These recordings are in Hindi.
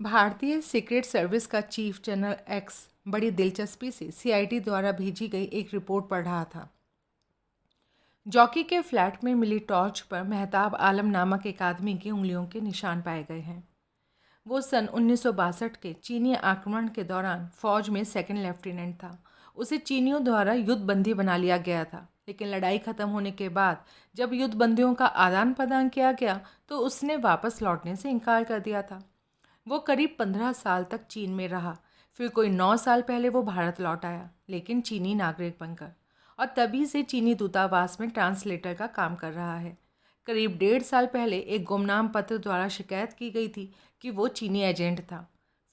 भारतीय सीक्रेट सर्विस का चीफ जनरल एक्स बड़ी दिलचस्पी से सीआईडी द्वारा भेजी गई एक रिपोर्ट पढ़ रहा था। जॉकी के फ्लैट में मिली टॉर्च पर मेहताब आलम नामक एक आदमी की उंगलियों के निशान पाए गए हैं। वो सन 1962 के चीनी आक्रमण के दौरान फौज में सेकंड लेफ्टिनेंट था। उसे चीनियों द्वारा युद्धबंदी बना लिया गया था, लेकिन लड़ाई खत्म होने के बाद जब युद्धबंदियों का आदान प्रदान किया गया तो उसने वापस लौटने से इनकार कर दिया था। वो करीब 15 साल तक चीन में रहा। फिर कोई 9 साल पहले वो भारत लौट आया, लेकिन चीनी नागरिक बनकर, और तभी से चीनी दूतावास में ट्रांसलेटर का काम कर रहा है। करीब 1.5 साल पहले एक गुमनाम पत्र द्वारा शिकायत की गई थी कि वो चीनी एजेंट था।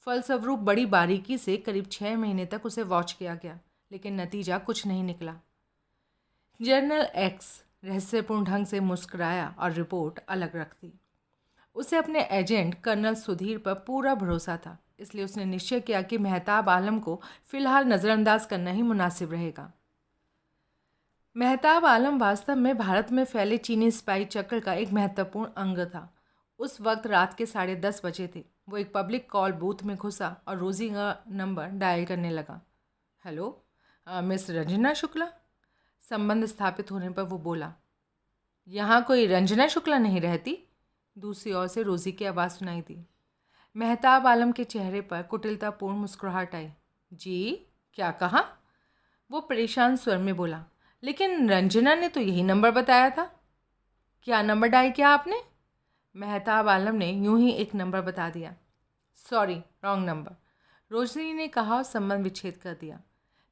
फलस्वरूप बड़ी बारीकी से करीब 6 महीने तक उसे वॉच किया गया, लेकिन नतीजा कुछ नहीं निकला। जनरल एक्स रहस्यपूर्ण ढंग से मुस्कुराया और रिपोर्ट अलग रख दी। उसे अपने एजेंट कर्नल सुधीर पर पूरा भरोसा था, इसलिए उसने निश्चय किया कि मेहताब आलम को फिलहाल नज़रअंदाज करना ही मुनासिब रहेगा। मेहताब आलम वास्तव में भारत में फैले चीनी स्पाई चक्र का एक महत्वपूर्ण अंग था। उस वक्त रात के 10:30 बजे थे। वो एक पब्लिक कॉल बूथ में घुसा और रोज़ी का नंबर डायल करने लगा। Hello, miss Ranjana Shukla. संबंध स्थापित होने पर वो बोला, यहाँ कोई रंजना शुक्ला नहीं रहती? दूसरी ओर से रोज़ी की आवाज़ सुनाई दी। मेहताब आलम के चेहरे पर कुटिलतापूर्ण मुस्कुराहट आई। जी, क्या कहा? वो परेशान स्वर में बोला, लेकिन रंजना ने तो यही नंबर बताया था। क्या नंबर डायल किया आपने? मेहताब आलम ने यूं ही एक नंबर बता दिया। सॉरी, रॉन्ग नंबर, रोशनी ने कहा और संबंध विच्छेद कर दिया।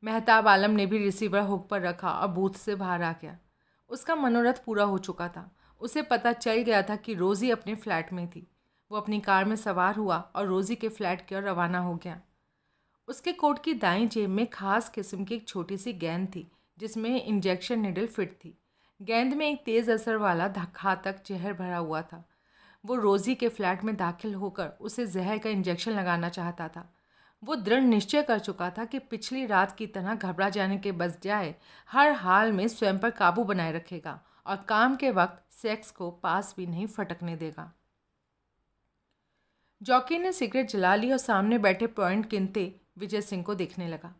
मेहताब आलम ने भी रिसीवर हुक पर रखा और बूथ से बाहर आ गया। उसका मनोरथ पूरा हो चुका था। उसे पता चल गया था कि रोज़ी अपने फ्लैट में थी। वो अपनी कार में सवार हुआ और रोज़ी के फ्लैट की ओर रवाना हो गया। उसके कोट की दाईं जेब में खास किस्म की एक छोटी सी गेंद थी, जिसमें इंजेक्शन निडल फिट थी। गेंद में एक तेज़ असर वाला घातक जहर भरा हुआ था। वो रोज़ी के फ्लैट में दाखिल होकर उसे जहर का इंजेक्शन लगाना चाहता था। वो दृढ़ निश्चय कर चुका था कि पिछली रात की तरह घबरा जाने के बजाय हर हाल में स्वयं पर काबू बनाए रखेगा और काम के वक्त सेक्स को पास भी नहीं फटकने देगा। जॉकी ने सिगरेट जला ली और सामने बैठे पॉइंट गिनते विजय सिंह को देखने लगा।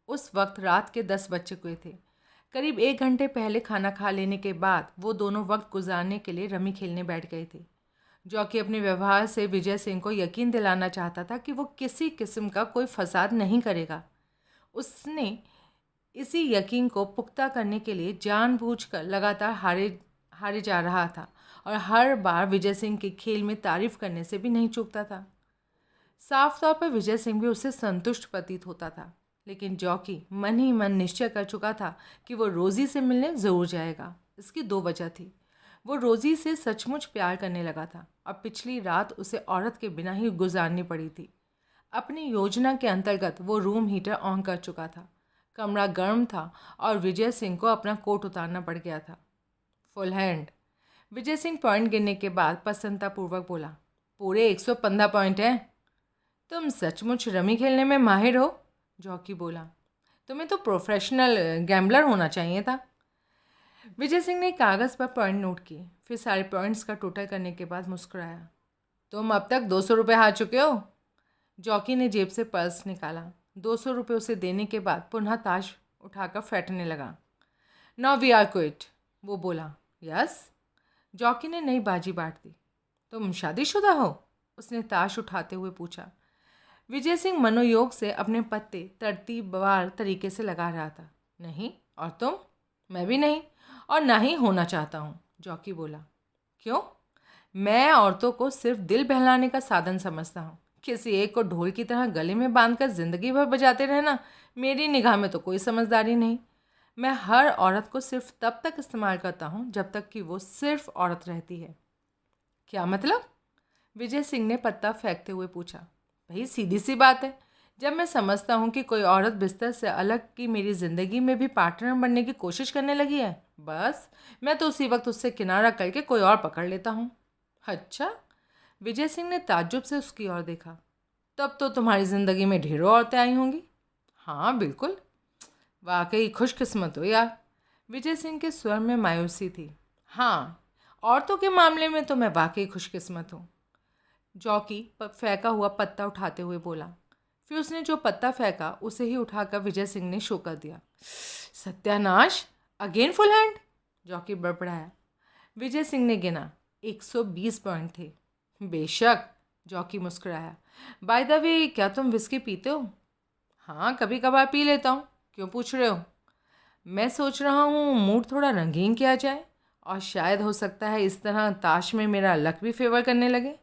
उस वक्त रात के 10 बज चुके थे। करीब 1 घंटे पहले खाना खा लेने के बाद वो दोनों वक्त गुजारने के लिए रमी खेलने बैठ गए थे। जॉकी अपने व्यवहार से विजय सिंह को यकीन दिलाना चाहता था कि वो किसी किस्म का कोई फसाद नहीं करेगा। उसने इसी यकीन को पुख्ता करने के लिए जानबूझकर लगातार हारे जा रहा था और हर बार विजय सिंह के खेल में तारीफ करने से भी नहीं चूकता था। साफ तौर पर विजय सिंह भी उससे संतुष्ट प्रतीत होता था, लेकिन जॉकी मन ही मन निश्चय कर चुका था कि वो रोज़ी से मिलने ज़रूर जाएगा। इसकी 2 वजह थी। वो रोज़ी से सचमुच प्यार करने लगा था और पिछली रात उसे औरत के बिना ही गुजारनी पड़ी थी। अपनी योजना के अंतर्गत वो रूम हीटर ऑन कर चुका था। कमरा गर्म था और विजय सिंह को अपना कोट उतारना पड़ गया था। Full hand. Vijay Singh point गिनने के बाद प्रसन्नतापूर्वक बोला, पूरे 115 पॉइंट हैं। तुम सचमुच रमी खेलने में माहिर हो, जॉकी बोला। तुम्हें तो प्रोफेशनल गैम्बलर होना चाहिए था। विजय सिंह ने कागज़ पर पॉइंट नोट किए, फिर सारे पॉइंट्स का टोटल करने के बाद मुस्कुराया। तुम अब तक 200 रुपये हार चुके हो। जॉकी ने जेब से पर्स निकाला। 200 रुपये उसे देने के बाद पुनः ताश उठाकर फेंटने लगा। नाउ वी आर क्विट, वो बोला। यस। जॉकी ने नई बाजी बांट दी। तुम शादीशुदा हो? उसने ताश उठाते हुए पूछा। विजय सिंह मनोयोग से अपने पत्ते तरतीबवार तरीके से लगा रहा था। नहीं। और तुम? मैं भी नहीं, और ना ही होना चाहता हूँ, जॉकी बोला। क्यों? मैं औरतों को सिर्फ दिल बहलाने का साधन समझता हूँ। किसी एक को ढोल की तरह गले में बांधकर जिंदगी भर बजाते रहना मेरी निगाह में तो कोई समझदारी नहीं। मैं हर औरत को सिर्फ तब तक इस्तेमाल करता हूँ जब तक कि वो सिर्फ औरत रहती है। क्या मतलब? विजय सिंह ने पत्ता फेंकते हुए पूछा। भाई सीधी सी बात है, जब मैं समझता हूँ कि कोई औरत बिस्तर से अलग की मेरी ज़िंदगी में भी पार्टनर बनने की कोशिश करने लगी है, बस मैं तो उसी वक्त उससे किनारा करके कोई और पकड़ लेता हूँ। अच्छा? विजय सिंह ने ताज्जुब से उसकी ओर देखा। तब तो तुम्हारी ज़िंदगी में ढेरों औरतें आई होंगी। हाँ बिल्कुल। वाकई खुशकिस्मत हो यार। विजय सिंह के स्वर में मायूसी थी। हाँ, औरतों के मामले में तो मैं वाकई खुशकिस्मत हूँ। जॉकी फेंका हुआ पत्ता उठाते हुए बोला। फिर उसने जो पत्ता फेंका उसे ही उठाकर विजय सिंह ने शो कर दिया। सत्यानाश, again full hand, jockey बड़बड़ाया। Vijay Singh ने गिना, 120 पॉइंट थे। बेशक, जॉकी मुस्कुराया। बाय द वे, क्या तुम विस्की पीते हो? हाँ, कभी कभार पी लेता हूँ। क्यों पूछ रहे हो? मैं सोच रहा हूँ मूड थोड़ा रंगीन किया जाए, और शायद हो सकता है इस तरह ताश में मेरा लक भी फेवर करने लगे।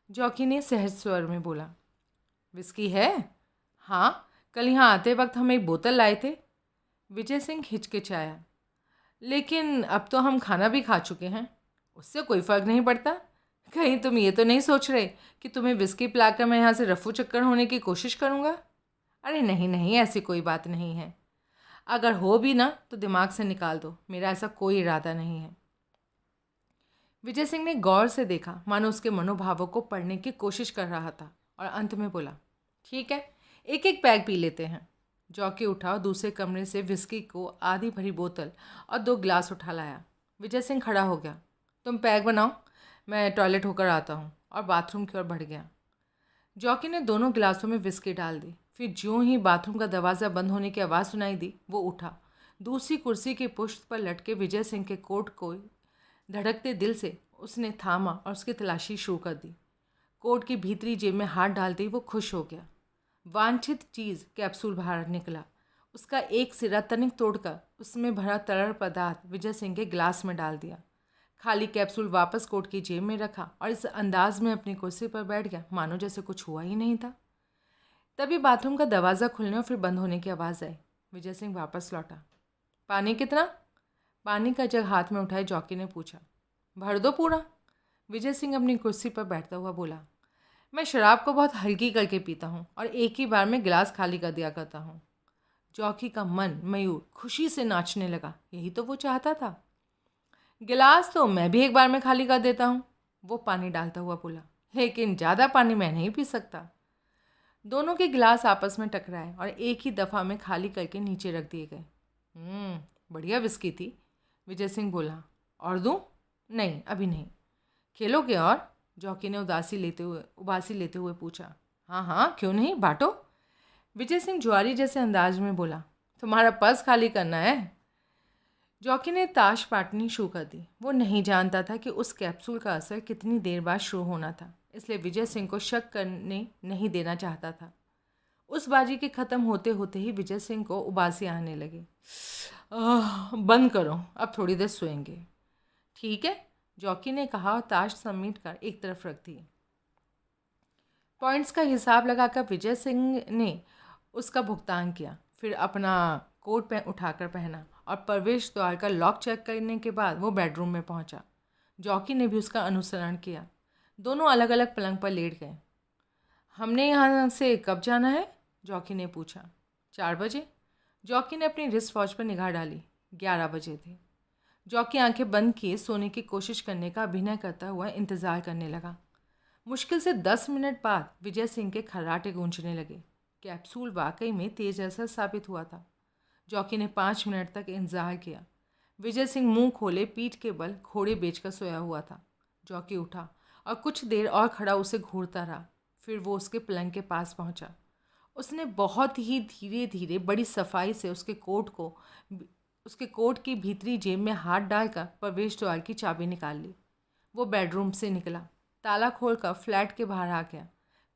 जॉकी ने सहज स्वर में बोला। विस्की है? हाँ, कल यहाँ आते वक्त हम एक बोतल लाए थे। विजय सिंह हिचकिचाया। लेकिन अब तो हम खाना भी खा चुके हैं, उससे कोई फ़र्क नहीं पड़ता। कहीं तुम ये तो नहीं सोच रहे कि तुम्हें विस्की पिलाकर मैं यहाँ से रफू चक्कर होने की कोशिश करूँगा? अरे नहीं नहीं, ऐसी कोई बात नहीं है। अगर हो भी ना तो दिमाग से निकाल दो, मेरा ऐसा कोई इरादा नहीं है। विजय सिंह ने गौर से देखा, मानो उसके मनोभावों को पढ़ने की कोशिश कर रहा था, और अंत में बोला, ठीक है, एक एक पैग पी लेते हैं। जॉकी उठा और दूसरे कमरे से विस्की को आधी भरी बोतल और 2 गिलास उठा लाया। विजय सिंह खड़ा हो गया। तुम पैग बनाओ, मैं टॉयलेट होकर आता हूँ, और बाथरूम की ओर बढ़ गया। जॉकी ने दोनों गिलासों में विस्की डाल दी। फिर ज्यों ही बाथरूम का दरवाज़ा बंद होने की आवाज़ सुनाई दी, वो उठा। दूसरी कुर्सी की पुष्ट पर लटके विजय सिंह के कोट को धड़कते दिल से उसने थामा और उसकी तलाशी शुरू कर दी। कोट की भीतरी जेब में हाथ डालते ही वो खुश हो गया। वांछित चीज़ कैप्सूल बाहर निकला। उसका एक सिरा तनिक तोड़कर उसमें भरा तरल पदार्थ विजय सिंह के गिलास में डाल दिया। खाली कैप्सूल वापस कोट की जेब में रखा और इस अंदाज में अपनी कुर्सी पर बैठ गया मानो जैसे कुछ हुआ ही नहीं था। तभी बाथरूम का दरवाज़ा खुलने और फिर बंद होने की आवाज़ आई। विजय सिंह वापस लौटा। पानी कितना? पानी का जग हाथ में उठाए जॉकी ने पूछा। भर दो पूरा, विजय सिंह अपनी कुर्सी पर बैठता हुआ बोला। मैं शराब को बहुत हल्की करके पीता हूँ और एक ही बार में गिलास खाली कर दिया करता हूँ। जॉकी का मन मयूर खुशी से नाचने लगा। यही तो वो चाहता था। गिलास तो मैं भी एक बार में खाली कर देता हूँ, वो पानी डालता हुआ बोला, लेकिन ज़्यादा पानी मैं नहीं पी सकता। दोनों के गिलास आपस में टकराए और एक ही दफ़ा में खाली करके नीचे रख दिए गए। बढ़िया विस्की थी, विजय सिंह बोला। और दूँ? नहीं, अभी नहीं। खेलोगे और? जॉकी ने उबासी लेते हुए पूछा। हाँ हाँ, क्यों नहीं, बांटो, विजय सिंह जुआरी जैसे अंदाज में बोला। तुम्हारा पर्स खाली करना है। जॉकी ने ताश पाटनी शुरू कर दी। वो नहीं जानता था कि उस कैप्सूल का असर कितनी देर बाद शुरू होना था, इसलिए विजय सिंह को शक करने नहीं देना चाहता था। उस बाजी के ख़त्म होते होते ही विजय सिंह को उबासी आने लगी। बंद करो, अब थोड़ी देर सोएंगे। ठीक है, जॉकी ने कहा और ताश समेट कर एक तरफ रख दी। पॉइंट्स का हिसाब लगाकर विजय सिंह ने उसका भुगतान किया, फिर अपना कोट उठाकर पहना और प्रवेश द्वार का लॉक चेक करने के बाद वो बेडरूम में पहुंचा। जॉकी ने भी उसका अनुसरण किया। दोनों अलग अलग पलंग पर लेट गए। हमने यहाँ से कब जाना है? जॉकी ने पूछा। 4 बजे। जॉकी ने अपनी रिस्ट वॉच पर निगाह डाली। 11 बजे थे। जॉकी आंखें बंद किए सोने की कोशिश करने का अभिनय करता हुआ इंतज़ार करने लगा। मुश्किल से 10 मिनट बाद विजय सिंह के खर्राटे गूंजने लगे। कैप्सूल वाकई में तेज असर साबित हुआ था। जॉकी ने 5 मिनट तक इंतजार किया। विजय सिंह मुंह खोले पीठ के बल घोड़े बेचकर सोया हुआ था। जॉकी उठा और कुछ देर और खड़ा उसे घूरता रहा। फिर वो उसके पलंग के पास पहुंचा। उसने बहुत ही धीरे धीरे बड़ी सफाई से उसके कोट की भीतरी जेब में हाथ डालकर प्रवेश द्वार की चाबी निकाल ली। वो बेडरूम से निकला, ताला खोलकर फ्लैट के बाहर आ गया,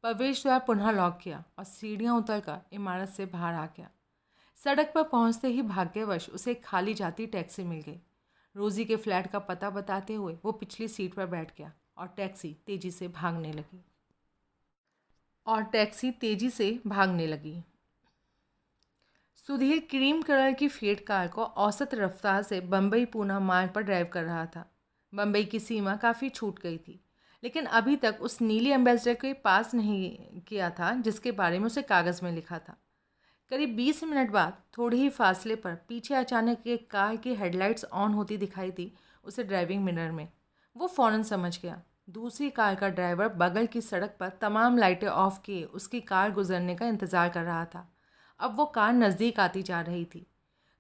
प्रवेश द्वार पुनः लॉक किया और सीढ़ियाँ उतरकर इमारत से बाहर आ गया। सड़क पर पहुंचते ही भाग्यवश उसे एक खाली जाती टैक्सी मिल गई। रोज़ी के फ्लैट का पता बताते हुए वो पिछली सीट पर बैठ गया और टैक्सी तेजी से भागने लगी। सुधीर क्रीम कलर की फिएट कार को औसत रफ्तार से बम्बई पूना मार्ग पर ड्राइव कर रहा था। बम्बई की सीमा काफ़ी छूट गई थी, लेकिन अभी तक उस नीली एम्बेसडर के पास नहीं किया था जिसके बारे में उसे कागज़ में लिखा था। करीब 20 मिनट बाद थोड़े ही फासले पर पीछे अचानक एक कार की हेडलाइट्स ऑन होती दिखाई दी उसे ड्राइविंग मिरर में। वो फ़ौरन समझ गया। दूसरी कार का ड्राइवर बगल की सड़क पर तमाम लाइटें ऑफ किए उसकी कार गुजरने का इंतज़ार कर रहा था। अब वो कार नज़दीक आती जा रही थी।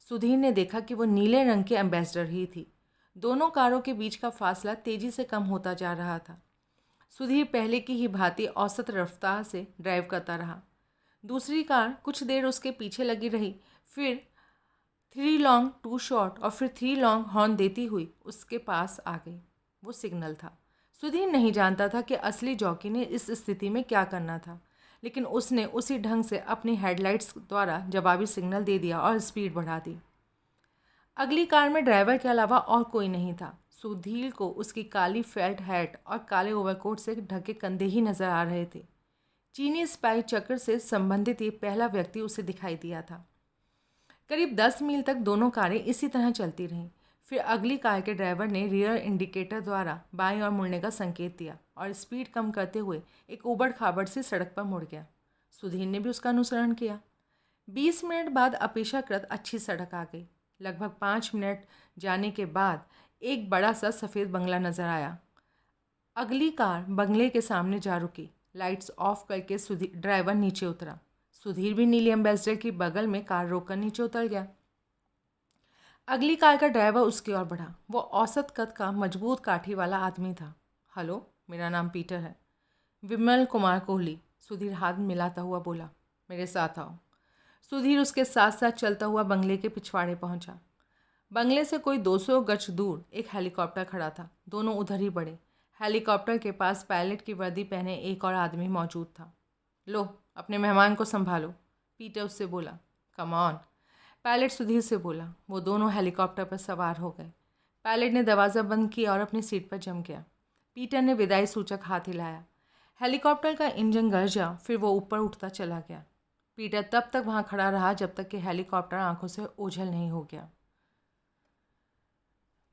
सुधीर ने देखा कि वो नीले रंग की एम्बेसडर ही थी। दोनों कारों के बीच का फासला तेज़ी से कम होता जा रहा था। सुधीर पहले की ही भांति औसत रफ्तार से ड्राइव करता रहा। दूसरी कार कुछ देर उसके पीछे लगी रही, फिर 3 लॉन्ग 2 शॉर्ट और फिर 3 लॉन्ग हॉर्न देती हुई उसके पास आ गई। वो सिग्नल था। सुधीर नहीं जानता था कि असली जॉकी ने इस स्थिति में क्या करना था, लेकिन उसने उसी ढंग से अपनी हेडलाइट्स द्वारा जवाबी सिग्नल दे दिया और स्पीड बढ़ा दी। अगली कार में ड्राइवर के अलावा और कोई नहीं था। सुधीर को उसकी काली फेल्ट हैट और काले ओवरकोट से ढके कंधे ही नजर आ रहे थे। चीनी स्पाई चक्र से संबंधित ये पहला व्यक्ति उसे दिखाई दिया था। करीब 10 मील तक दोनों कारें इसी तरह चलती रहीं। फिर अगली कार के ड्राइवर ने रियर इंडिकेटर द्वारा बाईं ओर मुड़ने का संकेत दिया और स्पीड कम करते हुए एक उबड़ खाबड़ सी सड़क पर मुड़ गया। सुधीर ने भी उसका अनुसरण किया। 20 मिनट बाद अपेक्षाकृत अच्छी सड़क आ गई। लगभग 5 मिनट जाने के बाद एक बड़ा सा सफ़ेद बंगला नज़र आया। अगली कार बंगले के सामने जा रुकी। लाइट्स ऑफ करके ड्राइवर नीचे उतरा। सुधीर भी नीली एम्बेसडर की बगल में कार रोककर नीचे उतर गया। अगली कार का ड्राइवर उसकी ओर बढ़ा। वो औसत कद का मजबूत काठी वाला आदमी था। हेलो, मेरा नाम पीटर है। विमल कुमार कोहली, सुधीर हाथ मिलाता हुआ बोला। मेरे साथ आओ। सुधीर उसके साथ साथ चलता हुआ बंगले के पिछवाड़े पहुंचा। बंगले से कोई 200 गज दूर एक हेलीकॉप्टर खड़ा था। दोनों उधर ही बढ़े। हेलीकॉप्टर के पास पायलट की वर्दी पहने एक और आदमी मौजूद था। लो, अपने मेहमान को संभालो, पीटर उससे बोला। कम ऑन, पायलट सुधीर से बोला। वो दोनों हेलीकॉप्टर पर सवार हो गए। पायलट ने दरवाज़ा बंद किया और अपनी सीट पर जम गया। पीटर ने विदाई सूचक हाथ हिलाया। हेलीकॉप्टर का इंजन गरजा, फिर वो ऊपर उठता चला गया। पीटर तब तक वहाँ खड़ा रहा जब तक कि हेलीकॉप्टर आंखों से ओझल नहीं हो गया।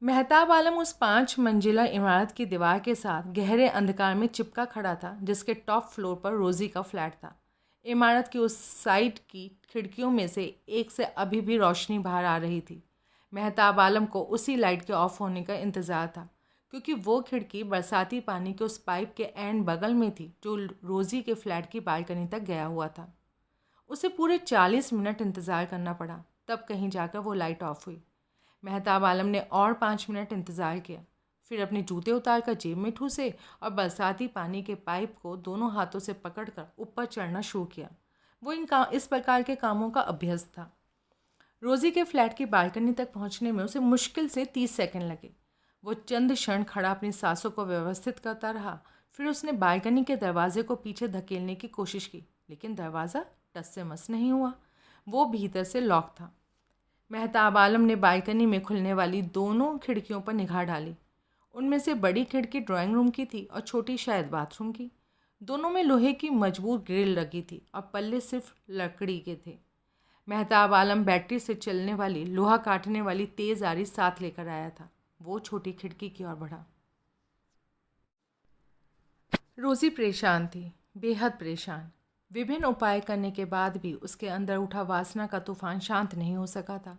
मेहताब आलम उस 5 मंजिला इमारत की दीवार के साथ गहरे अंधकार में चिपका खड़ा था जिसके टॉप फ्लोर पर रोज़ी का फ्लैट था। इमारत की उस साइड की खिड़कियों में से एक से अभी भी रोशनी बाहर आ रही थी। मेहताब आलम को उसी लाइट के ऑफ होने का इंतज़ार था, क्योंकि वो खिड़की बरसाती पानी के उस पाइप के एंड बगल में थी जो रोज़ी के फ्लैट की बालकनी तक गया हुआ था। उसे पूरे 40 मिनट इंतज़ार करना पड़ा, तब कहीं जाकर वो लाइट ऑफ हुई। मेहताब आलम ने और 5 मिनट इंतज़ार किया, फिर अपने जूते उतार कर जेब में ठूसे और बरसाती पानी के पाइप को दोनों हाथों से पकड़कर ऊपर चढ़ना शुरू किया। वो इस प्रकार के कामों का अभ्यस्त था। रोज़ी के फ्लैट की बालकनी तक पहुंचने में उसे मुश्किल से 30 सेकंड लगे। वो चंद क्षण खड़ा अपनी सांसों को व्यवस्थित करता रहा। फिर उसने बालकनी के दरवाजे को पीछे धकेलने की कोशिश की, लेकिन दरवाज़ा टस से मस नहीं हुआ। वो भीतर से लॉक था। मेहताब आलम ने बालकनी में खुलने वाली दोनों खिड़कियों पर निगाह डाली। उनमें से बड़ी खिड़की ड्राइंग रूम की थी और छोटी शायद बाथरूम की। दोनों में लोहे की मजबूत ग्रिल लगी थी और पल्ले सिर्फ लकड़ी के थे। मेहताब आलम बैटरी से चलने वाली लोहा काटने वाली तेज़ आरी साथ लेकर आया था। वो छोटी खिड़की की ओर बढ़ा। रोज़ी परेशान थी, बेहद परेशान। विभिन्न उपाय करने के बाद भी उसके अंदर उठा वासना का तूफान शांत नहीं हो सका था।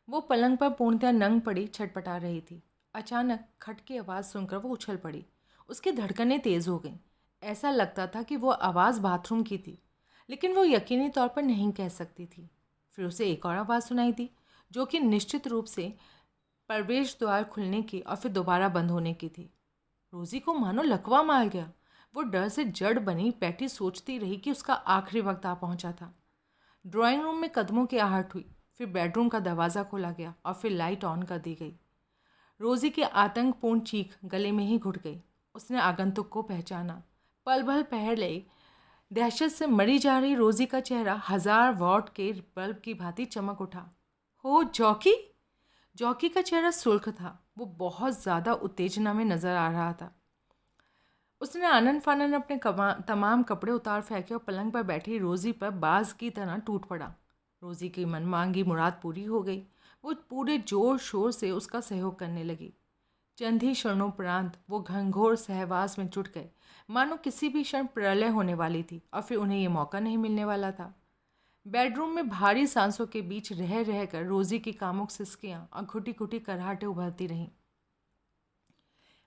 वो पलंग पर पूर्णतः नंग पड़ी छटपटा रही थी। अचानक खट की आवाज़ सुनकर वो उछल पड़ी। उसकी धड़कनें तेज़ हो गईं। ऐसा लगता था कि वो आवाज़ बाथरूम की थी, लेकिन वो यकीनी तौर पर नहीं कह सकती थी। फिर उसे एक और आवाज़ सुनाई दी, जो कि निश्चित रूप से प्रवेश द्वार खुलने की और फिर दोबारा बंद होने की थी। रोज़ी को मानो लकवा मार गया। वो डर से जड़ बनी बैठी सोचती रही कि उसका आखिरी वक्त आ पहुंचा था। ड्राइंग रूम में कदमों की आहट हुई, फिर बेडरूम का दरवाज़ा खोला गया और फिर लाइट ऑन कर दी गई। रोज़ी की आतंकपूर्ण चीख गले में ही घुट गई। उसने आगंतुक को पहचाना। पल भर पहले दहशत से मरी जा रही रोज़ी का चेहरा 1000 वॉट के बल्ब की भांति चमक उठा। हो जॉकी! जॉकी का चेहरा सुर्ख था। वो बहुत ज़्यादा उत्तेजना में नज़र आ रहा था। उसने आनन फानन अपने तमाम कपड़े उतार फेंके और पलंग पर बैठी रोज़ी पर बाज की तरह टूट पड़ा। रोज़ी की मनमांगी मुराद पूरी हो गई। वो पूरे जोर शोर से उसका सहयोग करने लगी। चंद ही क्षणोपरांत वो घनघोर सहवास में जुट गए, मानो किसी भी क्षण प्रलय होने वाली थी और फिर उन्हें ये मौका नहीं मिलने वाला था। बेडरूम में भारी सांसों के बीच रह रह कर रोज़ी की कामुक सिसकियाँ और घुटी घुटी कराहटें उभरती रहीं।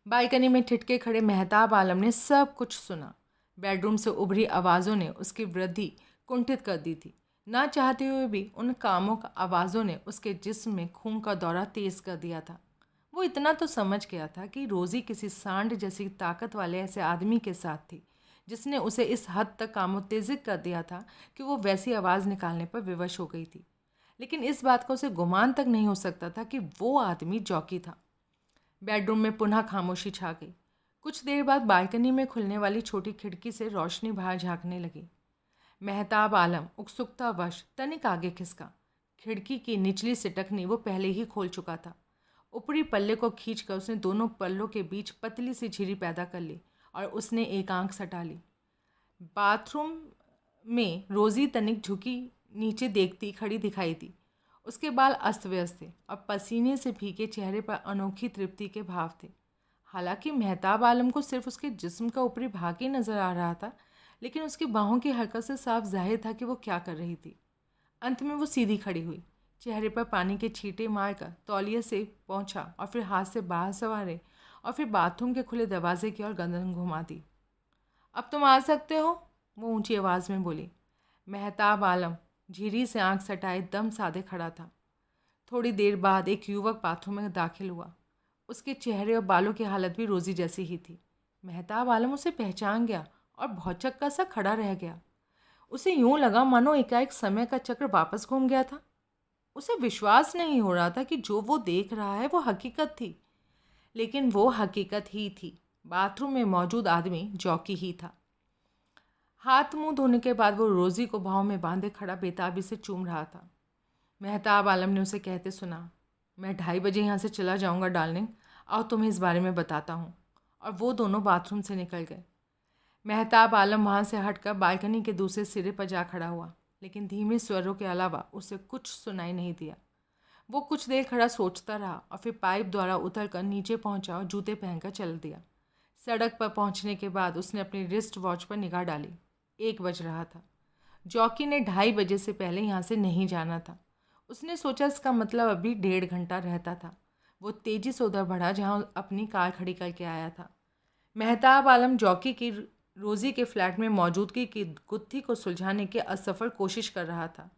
बालकनी में ठिठके खड़े मेहताब आलम ने सब कुछ सुना। बेडरूम से उभरी आवाज़ों ने उसकी वृद्धि कुंठित कर दी थी। ना चाहते हुए भी उन कामुक आवाज़ों ने उसके जिस्म में खून का दौरा तेज़ कर दिया था। वो इतना तो समझ गया था कि रोज़ी किसी सांड जैसी ताकत वाले ऐसे आदमी के साथ थी जिसने उसे इस हद तक कामोत्तेजित कर दिया था कि वो वैसी आवाज़ निकालने पर विवश हो गई थी। लेकिन इस बात का उसे गुमान तक नहीं हो सकता था कि वो आदमी जॉकी था। बेडरूम में पुनः खामोशी छा गई। कुछ देर बाद बालकनी में खुलने वाली छोटी खिड़की से रोशनी बाहर झांकने लगी। मेहताब आलम उत्सुकतावश तनिक आगे खिसका। खिड़की की निचली सिटकनी वो पहले ही खोल चुका था। ऊपरी पल्ले को खींचकर उसने दोनों पल्लों के बीच पतली सी झिरी पैदा कर ली और उसने एक आंख सटा ली। बाथरूम में रोज़ी तनिक झुकी नीचे देखती खड़ी दिखाई दी। उसके बाल अस्त व्यस्त थे और पसीने से भीगे चेहरे पर अनोखी तृप्ति के भाव थे। हालांकि मेहताब आलम को सिर्फ उसके जिस्म का ऊपरी भाग ही नजर आ रहा था, लेकिन उसकी बाहों की हरकत से साफ जाहिर था कि वो क्या कर रही थी। अंत में वो सीधी खड़ी हुई, चेहरे पर पानी के छींटे मारकर तौलिए से पहुंचा और फिर हाथ से बाहर संवारे और फिर बाथरूम के खुले दरवाजे की ओर गर्दन घुमा दी। अब तुम आ सकते हो, वो ऊंची आवाज़ में बोली। मेहताब आलम झिरी से आंख सटाए दम साधे खड़ा था। थोड़ी देर बाद एक युवक बाथरूम में दाखिल हुआ। उसके चेहरे और बालों की हालत भी रोज़ी जैसी ही थी। मेहताब आलम उसे पहचान गया और भौचक्का सा खड़ा रह गया। उसे यूं लगा मानो एकाएक समय का चक्र वापस घूम गया था। उसे विश्वास नहीं हो रहा था कि जो वो देख रहा है वो हकीकत थी, लेकिन वो हकीकत ही थी। बाथरूम में मौजूद आदमी जॉकी ही था। हाथ मुंह धोने के बाद वो रोज़ी को बाहों में बांधे खड़ा बेताबी से चूम रहा था। मेहताब आलम ने उसे कहते सुना, मैं 2:30 बजे यहाँ से चला जाऊँगा डार्लिंग, आओ तुम्हें इस बारे में बताता हूँ। और वो दोनों बाथरूम से निकल गए। मेहताब आलम वहाँ से हटकर बालकनी के दूसरे सिरे पर जा खड़ा हुआ, लेकिन धीमे स्वरों के अलावा उसे कुछ सुनाई नहीं दिया। वो कुछ देर खड़ा सोचता रहा और फिर पाइप द्वारा उतरकर नीचे पहुँचा और जूते पहनकर चल दिया। सड़क पर पहुँचने के बाद उसने अपनी रिस्ट वॉच पर निगाह डाली। 1 बज रहा था। जॉकी ने 2:30 बजे से पहले यहाँ से नहीं जाना था। उसने सोचा इसका मतलब अभी 1.5 घंटा रहता था। वो तेज़ी से उधर बढ़ा जहाँ अपनी कार खड़ी करके आया था। मेहताब आलम जॉकी की रोज़ी के फ्लैट में मौजूदगी की गुत्थी को सुलझाने की असफल कोशिश कर रहा था।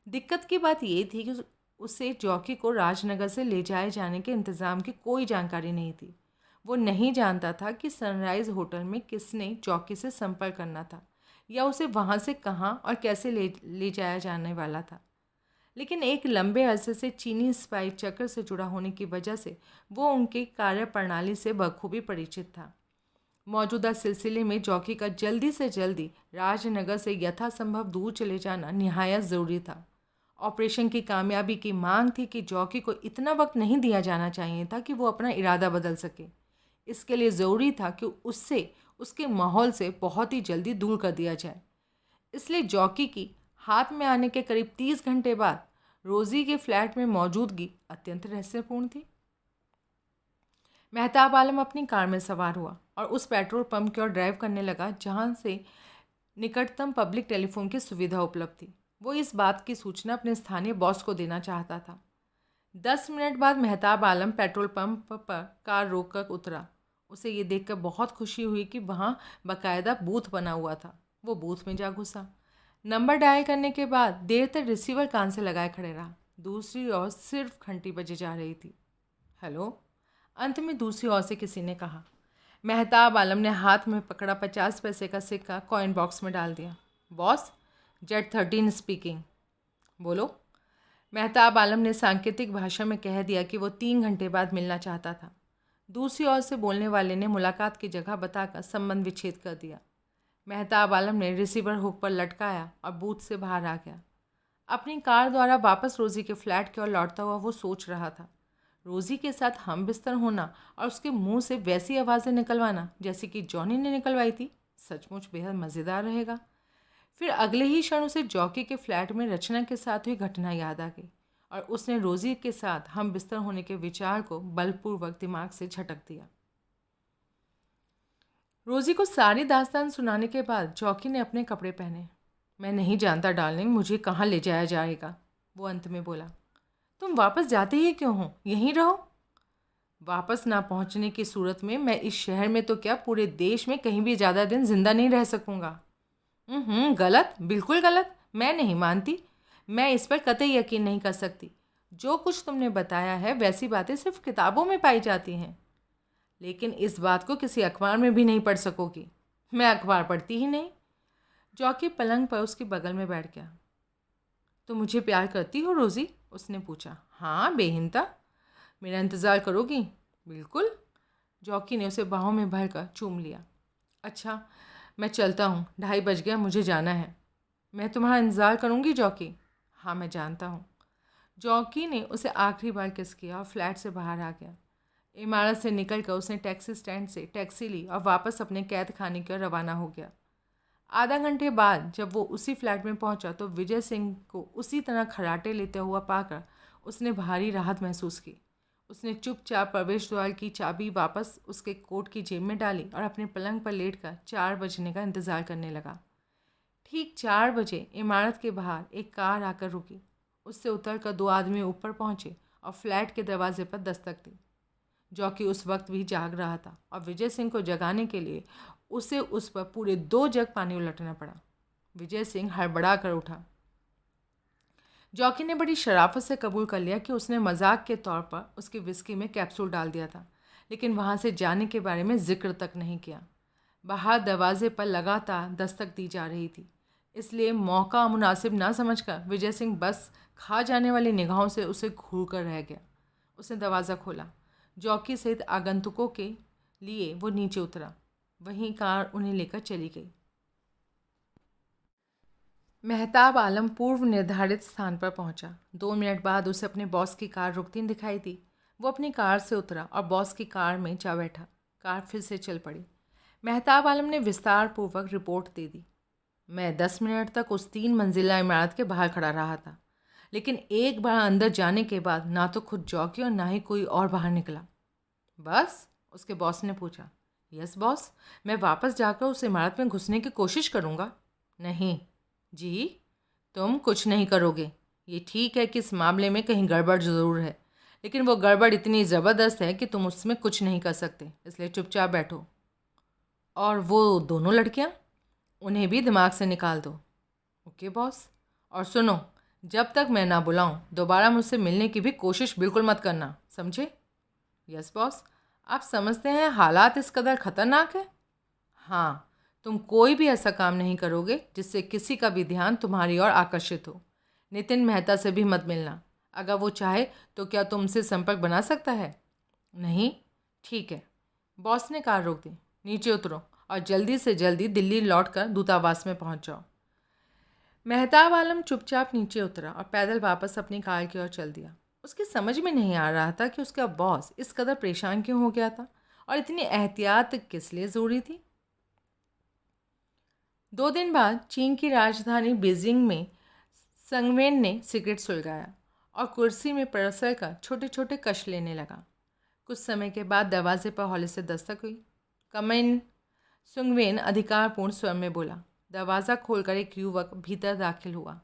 दिक्कत की बात ये थी कि उसे जॉकी को राजनगर से ले जाए जाने के इंतज़ाम की कोई जानकारी नहीं थी। वो नहीं जानता था कि सनराइज़ होटल में किसने जॉकी से संपर्क करना था या उसे वहाँ से कहाँ और कैसे ले जाया जाने वाला था। लेकिन एक लंबे अरसे से चीनी स्पाई चक्र से जुड़ा होने की वजह से वो उनकी कार्यप्रणाली से बखूबी परिचित था। मौजूदा सिलसिले में जॉकी का जल्दी से जल्दी राजनगर से यथासंभव दूर चले जाना निहायत ज़रूरी था। ऑपरेशन की कामयाबी की मांग थी कि जॉकी को इतना वक्त नहीं दिया जाना चाहिए था कि वो अपना इरादा बदल सके। इसके लिए ज़रूरी था कि उससे उसके माहौल से बहुत ही जल्दी दूर कर दिया जाए। इसलिए जॉकी की हाथ में आने के करीब 30 घंटे बाद रोज़ी के फ्लैट में मौजूदगी अत्यंत रहस्यपूर्ण थी। मेहताब आलम अपनी कार में सवार हुआ और उस पेट्रोल पंप की ओर ड्राइव करने लगा जहां से निकटतम पब्लिक टेलीफोन की सुविधा उपलब्ध थी। वो इस बात की सूचना अपने स्थानीय बॉस को देना चाहता था। 10 मिनट बाद मेहताब आलम पेट्रोल पंप पर कार रोक कर उतरा। उसे ये देखकर बहुत खुशी हुई कि वहाँ बाकायदा बूथ बना हुआ था। वो बूथ में जा घुसा। नंबर डायल करने के बाद देर तक रिसीवर कान से लगाए खड़े रहा। दूसरी ओर सिर्फ घंटी बजे जा रही थी। हेलो, अंत में दूसरी ओर से किसी ने कहा। मेहताब आलम ने हाथ में पकड़ा 50 पैसे का सिक्का कॉइन बॉक्स में डाल दिया। Boss, jet 13 speaking. बोलो। मेहताब आलम ने सांकेतिक भाषा में कह दिया कि वो 3 घंटे बाद मिलना चाहता था। दूसरी ओर से बोलने वाले ने मुलाकात की जगह बताकर संबंध विच्छेद कर दिया। मेहताब आलम ने रिसीवर हुक पर लटकाया और बूथ से बाहर आ गया। अपनी कार द्वारा वापस रोज़ी के फ्लैट की ओर लौटता हुआ वो सोच रहा था। रोज़ी के साथ हम बिस्तर होना और उसके मुंह से वैसी आवाज़ें निकलवाना जैसी कि जॉनी ने निकलवाई थी सचमुच बेहद मज़ेदार रहेगा। फिर अगले ही क्षण उसे जॉकी के फ्लैट में रचना के साथ हुई घटना याद आ गई और उसने रोज़ी के साथ हम बिस्तर होने के विचार को बलपूर्वक दिमाग से झटक दिया। रोज़ी को सारी दास्तान सुनाने के बाद जॉकी ने अपने कपड़े पहने। मैं नहीं जानता डार्लिंग मुझे कहाँ ले जाया जाएगा, वो अंत में बोला। तुम वापस जाते ही क्यों हो, यहीं रहो। वापस ना पहुंचने की सूरत में मैं इस शहर में तो क्या पूरे देश में कहीं भी ज़्यादा दिन जिंदा नहीं रह सकूंगा। गलत, बिल्कुल गलत। मैं नहीं मानती। मैं इस पर कतई यकीन नहीं कर सकती। जो कुछ तुमने बताया है वैसी बातें सिर्फ किताबों में पाई जाती हैं, लेकिन इस बात को किसी अखबार में भी नहीं पढ़ सकोगी। मैं अखबार पढ़ती ही नहीं। जॉकी पलंग पर उसके बगल में बैठ गया। तो मुझे प्यार करती हो रोज़ी? उसने पूछा। हाँ, बेहिंता। मेरा इंतज़ार करोगी? बिल्कुल। जॉकी ने उसे बाहों में भरकर चूम लिया। अच्छा, मैं चलता हूँ, 2:30 बज गया, मुझे जाना है। मैं तुम्हारा इंतज़ार करूँगी जॉकी। हाँ, मैं जानता हूँ। जॉकी ने उसे आखिरी बार किस किया और फ्लैट से बाहर आ गया। इमारत से निकलकर उसने टैक्सी स्टैंड से टैक्सी ली और वापस अपने कैद खाने की ओर रवाना हो गया। आधा घंटे बाद जब वो उसी फ्लैट में पहुंचा तो विजय सिंह को उसी तरह खर्राटे लेते हुआ पाकर उसने भारी राहत महसूस की। उसने चुपचाप प्रवेश द्वार की चाबी वापस उसके कोट की जेब में डाली और अपने पलंग पर लेटकर 4 बजने का इंतज़ार करने लगा। ठीक 4 बजे इमारत के बाहर एक कार आकर रुकी। उससे उतरकर 2 आदमी ऊपर पहुंचे और फ्लैट के दरवाजे पर दस्तक दी। जॉकी उस वक्त भी जाग रहा था और विजय सिंह को जगाने के लिए उसे उस पर पूरे 2 जग पानी उलटना पड़ा। विजय सिंह हड़बड़ा कर उठा। जॉकी ने बड़ी शराफत से कबूल कर लिया कि उसने मजाक के तौर पर उसकी विस्की में कैप्सूल डाल दिया था, लेकिन वहाँ से जाने के बारे में जिक्र तक नहीं किया। बाहर दरवाजे पर लगातार दस्तक दी जा रही थी, इसलिए मौका मुनासिब ना समझकर विजय सिंह बस खा जाने वाली निगाहों से उसे घूर कर रह गया। उसने दरवाज़ा खोला। जॉकी सहित आगंतुकों के लिए वो नीचे उतरा। वहीं कार उन्हें लेकर चली गई। मेहताब आलम पूर्व निर्धारित स्थान पर पहुंचा। 2 मिनट बाद उसे अपने बॉस की कार रुकती दिखाई दी। वो अपनी कार से उतरा और बॉस की कार में जा बैठा। कार फिर से चल पड़ी। मेहताब आलम ने विस्तार पूर्वक रिपोर्ट दे दी। मैं 10 मिनट तक उस 3 मंजिला इमारत के बाहर खड़ा रहा था, लेकिन एक बार अंदर जाने के बाद ना तो खुद जॉकी और ना ही कोई और बाहर निकला। बस? उसके बॉस ने पूछा। यस बॉस, मैं वापस जाकर उस इमारत में घुसने की कोशिश करूँगा। नहीं जी, तुम कुछ नहीं करोगे। ये ठीक है कि इस मामले में कहीं गड़बड़ ज़रूर है, लेकिन वो गड़बड़ इतनी ज़बरदस्त है कि तुम उसमें कुछ नहीं कर सकते, इसलिए चुपचाप बैठो। और वो दोनों लड़कियां, उन्हें भी दिमाग से निकाल दो। Okay boss. और सुनो, जब तक मैं ना बुलाऊं दोबारा मुझसे मिलने की भी कोशिश बिल्कुल मत करना, समझे? Yes boss. आप समझते हैं हालात इस कदर ख़तरनाक है? हाँ, तुम कोई भी ऐसा काम नहीं करोगे जिससे किसी का भी ध्यान तुम्हारी ओर आकर्षित हो। नितिन मेहता से भी मत मिलना। अगर वो चाहे तो क्या तुमसे संपर्क बना सकता है? नहीं। ठीक है। बॉस ने कार रोक दी। नीचे उतरो और जल्दी से जल्दी दिल्ली लौटकर दूतावास में पहुंच जाओ। मेहताब आलम चुपचाप नीचे उतरा और पैदल वापस अपनी कार की ओर चल दिया। उसकी समझ में नहीं आ रहा था कि उसका बॉस इस कदर परेशान क्यों हो गया था और इतनी एहतियात किस लिए ज़रूरी थी। 2 दिन बाद चीन की राजधानी बीजिंग में संगवेन ने सिगरेट सुलगाया और कुर्सी में परसल कर छोटे छोटे कश लेने लगा। कुछ समय के बाद दरवाजे पर हौले से दस्तक हुई। कम इन। सुंगवेन अधिकारपूर्ण स्वर में बोला। दरवाज़ा खोलकर एक युवक भीतर दाखिल हुआ।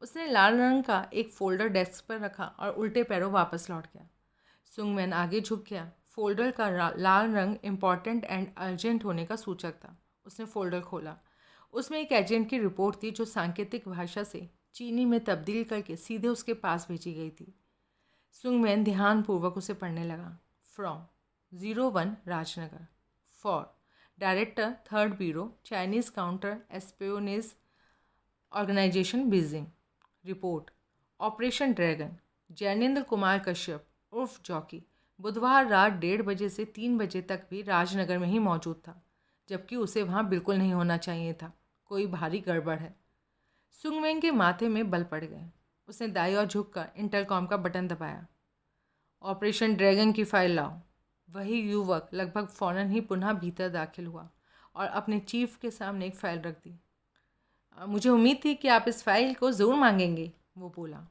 उसने लाल रंग का एक फ़ोल्डर डेस्क पर रखा और उल्टे पैरों वापस लौट गया। सुंगवेन आगे झुक गया। फ़ोल्डर का लाल रंग इम्पॉर्टेंट एंड अर्जेंट होने का सूचक था। उसने फ़ोल्डर खोला। उसमें एक एजेंट की रिपोर्ट थी जो सांकेतिक भाषा से चीनी में तब्दील करके सीधे उसके पास भेजी गई थी। सुंगवेन ध्यानपूर्वक उसे पढ़ने लगा। From 01 Rajnagar for director 3rd bureau Chinese counter espionage organisation Beijing. Report operation dragon. Jainendra Kumar Kashyap उर्फ जॉकी बुधवार रात 1:30 बजे से 3 बजे तक भी राजनगर में ही मौजूद था, जबकि उसे वहाँ बिल्कुल नहीं होना चाहिए था। कोई भारी गड़बड़ है। सुंगवेंग के माथे में बल पड़ गए। उसने दाईं ओर झुककर इंटरकॉम का बटन दबाया। ऑपरेशन ड्रैगन की फाइल लाओ। वही युवक लगभग फ़ौरन ही पुनः भीतर दाखिल हुआ और अपने चीफ के सामने एक फ़ाइल रख दी। मुझे उम्मीद थी कि आप इस फाइल को ज़रूर मांगेंगे, वो बोला।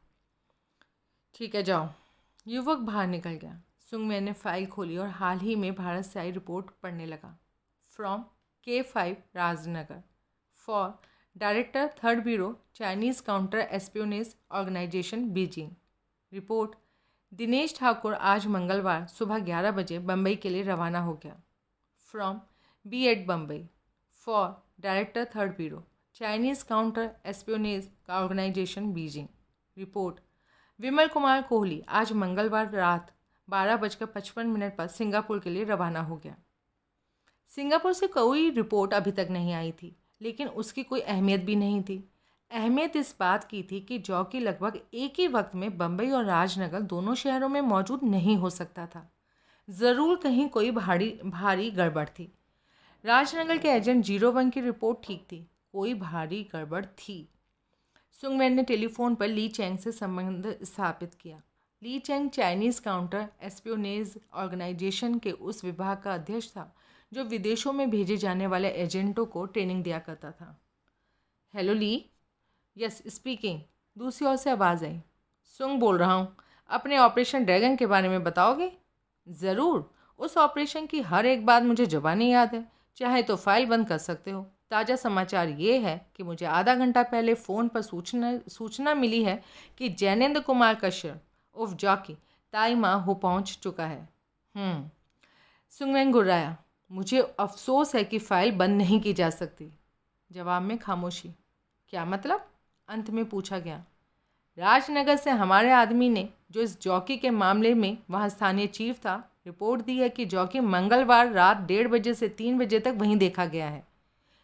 ठीक है, जाओ। युवक बाहर निकल गया। सुंगवेन ने फाइल खोली और हाल ही में भारत से आई रिपोर्ट पढ़ने लगा। From K5 Rajnagar for director 3rd bureau Chinese counter espionage organisation Beijing. Report Dinesh Thakur आज मंगलवार सुबह 11 बजे बम्बई के लिए रवाना हो गया। From B8 Bombay for director 3rd bureau Chinese counter espionage का organisation Beijing. Report Vimal Kumar Kohli आज मंगलवार रात 12:55 पर सिंगापुर के लिए रवाना हो गया। सिंगापुर से कोई रिपोर्ट अभी तक नहीं आई थी, लेकिन उसकी कोई अहमियत भी नहीं थी। अहमियत इस बात की थी कि जॉकी लगभग एक ही वक्त में बम्बई और राजनगर दोनों शहरों में मौजूद नहीं हो सकता था। ज़रूर कहीं कोई भारी गड़बड़ थी। राजनगर के एजेंट 01 की रिपोर्ट ठीक थी, कोई भारी गड़बड़ थी। सुंगवेन ने टेलीफोन पर ली चैंग से संबंध स्थापित किया। Li Chang Chinese counter espionage organisation के उस विभाग का अध्यक्ष था जो विदेशों में भेजे जाने वाले एजेंटों को ट्रेनिंग दिया करता था। हेलो ली। यस स्पीकिंग, दूसरी ओर से आवाज़ आई। सुंग बोल रहा हूँ, अपने ऑपरेशन ड्रैगन के बारे में बताओगे? ज़रूर, उस ऑपरेशन की हर एक बात मुझे ज़बानी याद है, चाहे तो फाइल बंद कर सकते हो। ताज़ा समाचार ये है कि मुझे आधा घंटा पहले फ़ोन पर सूचना मिली है कि जैनेंद्र कुमार कश्यप उर्फ जॉकी ताइमा हो पहुँच चुका है। सुंगवेंग गुर्राया। मुझे अफसोस है कि फ़ाइल बंद नहीं की जा सकती। जवाब में खामोशी। क्या मतलब? अंत में पूछा गया। राजनगर से हमारे आदमी ने, जो इस जॉकी के मामले में वहाँ स्थानीय चीफ था, रिपोर्ट दी है कि जॉकी मंगलवार रात 1:30 बजे से 3 बजे तक वहीं देखा गया है,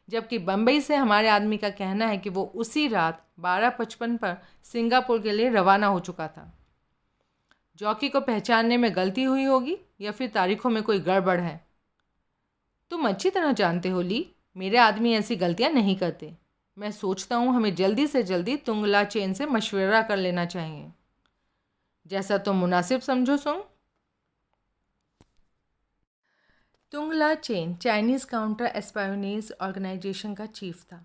जबकि बम्बई से हमारे आदमी का कहना है कि वो उसी रात 12:55 पर सिंगापुर के लिए रवाना हो चुका था। जॉकी को पहचानने में गलती हुई होगी या फिर तारीखों में कोई गड़बड़ है। तुम अच्छी तरह जानते हो ली, मेरे आदमी ऐसी गलतियां नहीं करते। मैं सोचता हूँ हमें जल्दी से जल्दी तुंगला चेन से मशवरा कर लेना चाहिए। जैसा तुम मुनासिब समझो सुंग। तुंगला चेन चाइनीज़ काउंटर एस्पायोनेज ऑर्गेनाइजेशन का चीफ था।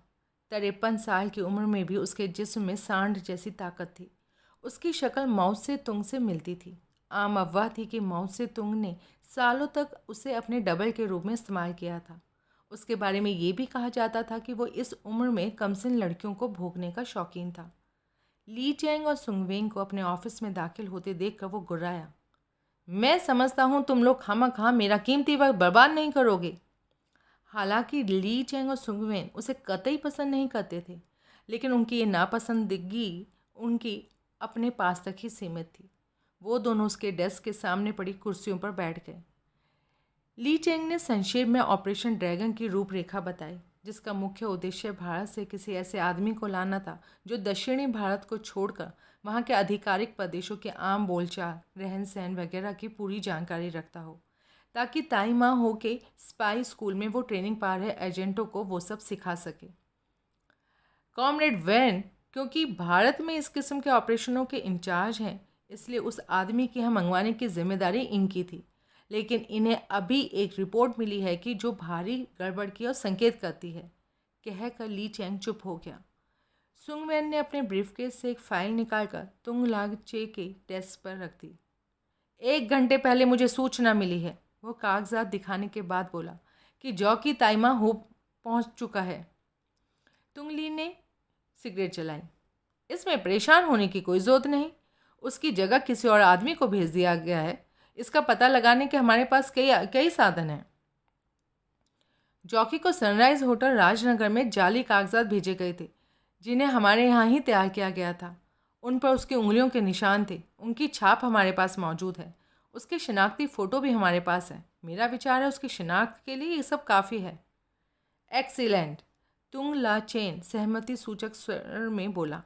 53 साल की उम्र में भी उसके जिस्म में सांड जैसी ताकत थी। उसकी शक्ल मौत से तुंग से मिलती थी। आम अफवाह थी कि मौत से तुंग ने सालों तक उसे अपने डबल के रूप में इस्तेमाल किया था। उसके बारे में ये भी कहा जाता था कि वो इस उम्र में कमसिन लड़कियों को भोगने का शौकीन था। ली चैंग और सुंगवेंग को अपने ऑफिस में दाखिल होते देखकर वो गुर्राया। मैं समझता हूँ तुम लोग खामखा मेरा कीमती वक्त बर्बाद नहीं करोगे। हालांकि ली चैंग और सुंगवेंग उसे कतई पसंद नहीं करते थे, लेकिन उनकी ये नापसंदगी उनकी अपने पास तक ही सीमित थी। वो दोनों उसके डेस्क के सामने पड़ी कुर्सियों पर बैठ गए। ली चैंग ने संक्षेप में ऑपरेशन ड्रैगन की रूपरेखा बताई, जिसका मुख्य उद्देश्य भारत से किसी ऐसे आदमी को लाना था जो दक्षिणी भारत को छोड़कर वहाँ के आधिकारिक प्रदेशों के आम बोलचाल, रहन सहन वगैरह की पूरी जानकारी रखता हो, ताकि ताइमा हो के स्पाई स्कूल में वो ट्रेनिंग पा रहे एजेंटों को वो सब सिखा सके। कॉमरेड वैन क्योंकि भारत में इस किस्म के ऑपरेशनों के इंचार्ज हैं, इसलिए उस आदमी की यहाँ मंगवाने की जिम्मेदारी इनकी थी। लेकिन इन्हें अभी एक रिपोर्ट मिली है कि जो भारी गड़बड़ की और संकेत करती है। कहकर ली चैंग चुप हो गया। सुंगवेन ने अपने ब्रीफकेस से एक फाइल निकालकर तुंगलाग चे के डेस्क पर रख दी। 1 घंटे पहले मुझे सूचना मिली है, वो कागजात दिखाने के बाद बोला, कि जॉकी ताइमा हो पहुंच चुका है। तुंगली ने सिगरेट जलाई। इसमें परेशान होने की कोई ज़रूरत नहीं। उसकी जगह किसी और आदमी को भेज दिया गया है। इसका पता लगाने के हमारे पास कई साधन हैं। जॉकी को सनराइज होटल राजनगर में जाली कागजात भेजे गए थे, जिन्हें हमारे यहाँ ही तैयार किया गया था। उन पर उसकी उंगलियों के निशान थे। उनकी छाप हमारे पास मौजूद है। उसकी शिनाख्ती फ़ोटो भी हमारे पास है। मेरा विचार है उसकी शिनाख्त के लिए ये सब काफ़ी है। एक्सीलेंट, तुंगला चेन सहमति सूचक स्वर में बोला।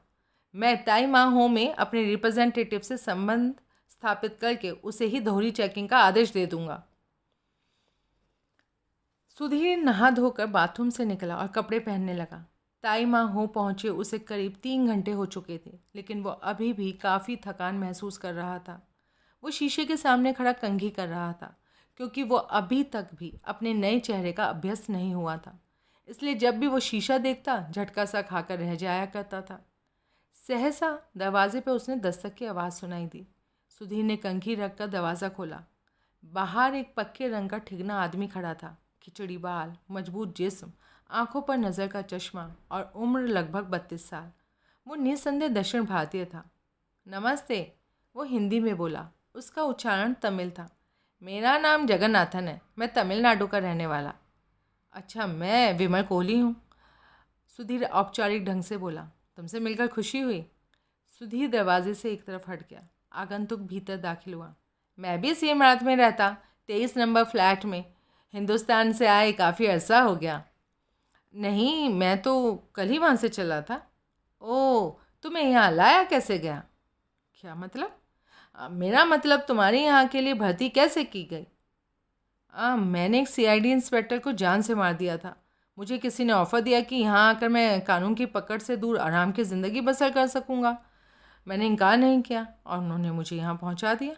मैं ताइमा हो में अपने रिप्रेजेंटेटिव से संबंध स्थापित करके उसे ही दोहरी चेकिंग का आदेश दे दूंगा। सुधीर नहा धोकर बाथरूम से निकला और कपड़े पहनने लगा। ताइमा हो पहुँचे उसे करीब 3 घंटे हो चुके थे, लेकिन वो अभी भी काफ़ी थकान महसूस कर रहा था। वो शीशे के सामने खड़ा कंघी कर रहा था, क्योंकि वो अभी तक भी अपने नए चेहरे का अभ्यस्त नहीं हुआ था। इसलिए जब भी वो शीशा देखता झटका सा खाकर रह जाया करता था। सहसा दरवाजे पर उसने दस्तक की आवाज़ सुनाई दी। सुधीर ने कंघी रखकर दरवाज़ा खोला। बाहर एक पक्के रंग का ठिगना आदमी खड़ा था। खिचड़ी बाल, मजबूत जिस्म, आंखों पर नज़र का चश्मा और उम्र लगभग 32 साल। वो निस्संदेह दक्षिण भारतीय था। नमस्ते, वो हिंदी में बोला। उसका उच्चारण तमिल था। मेरा नाम जगन्नाथन है, मैं तमिलनाडु का रहने वाला। अच्छा, मैं विमल कोहली हूँ। सुधीर औपचारिक ढंग से बोला। तुमसे मिलकर खुशी हुई। सुधीर दरवाजे से एक तरफ हट गया। आगंतुक भीतर दाखिल हुआ। मैं भी इसी इमारत में रहता, 23 नंबर फ्लैट में। हिंदुस्तान से आए काफ़ी अरसा हो गया। नहीं, मैं तो कल ही वहाँ से चला था। ओह, तुम्हें यहाँ लाया कैसे गया? क्या मतलब? मेरा मतलब तुम्हारे यहाँ के लिए भर्ती कैसे की गई? मैंने एक सीआईडी इंस्पेक्टर को जान से मार दिया था। मुझे किसी ने ऑफ़र दिया कि यहाँ आकर मैं कानून की पकड़ से दूर आराम की ज़िंदगी बसर कर सकूँगा। मैंने इनकार नहीं किया और उन्होंने मुझे यहाँ पहुँचा दिया।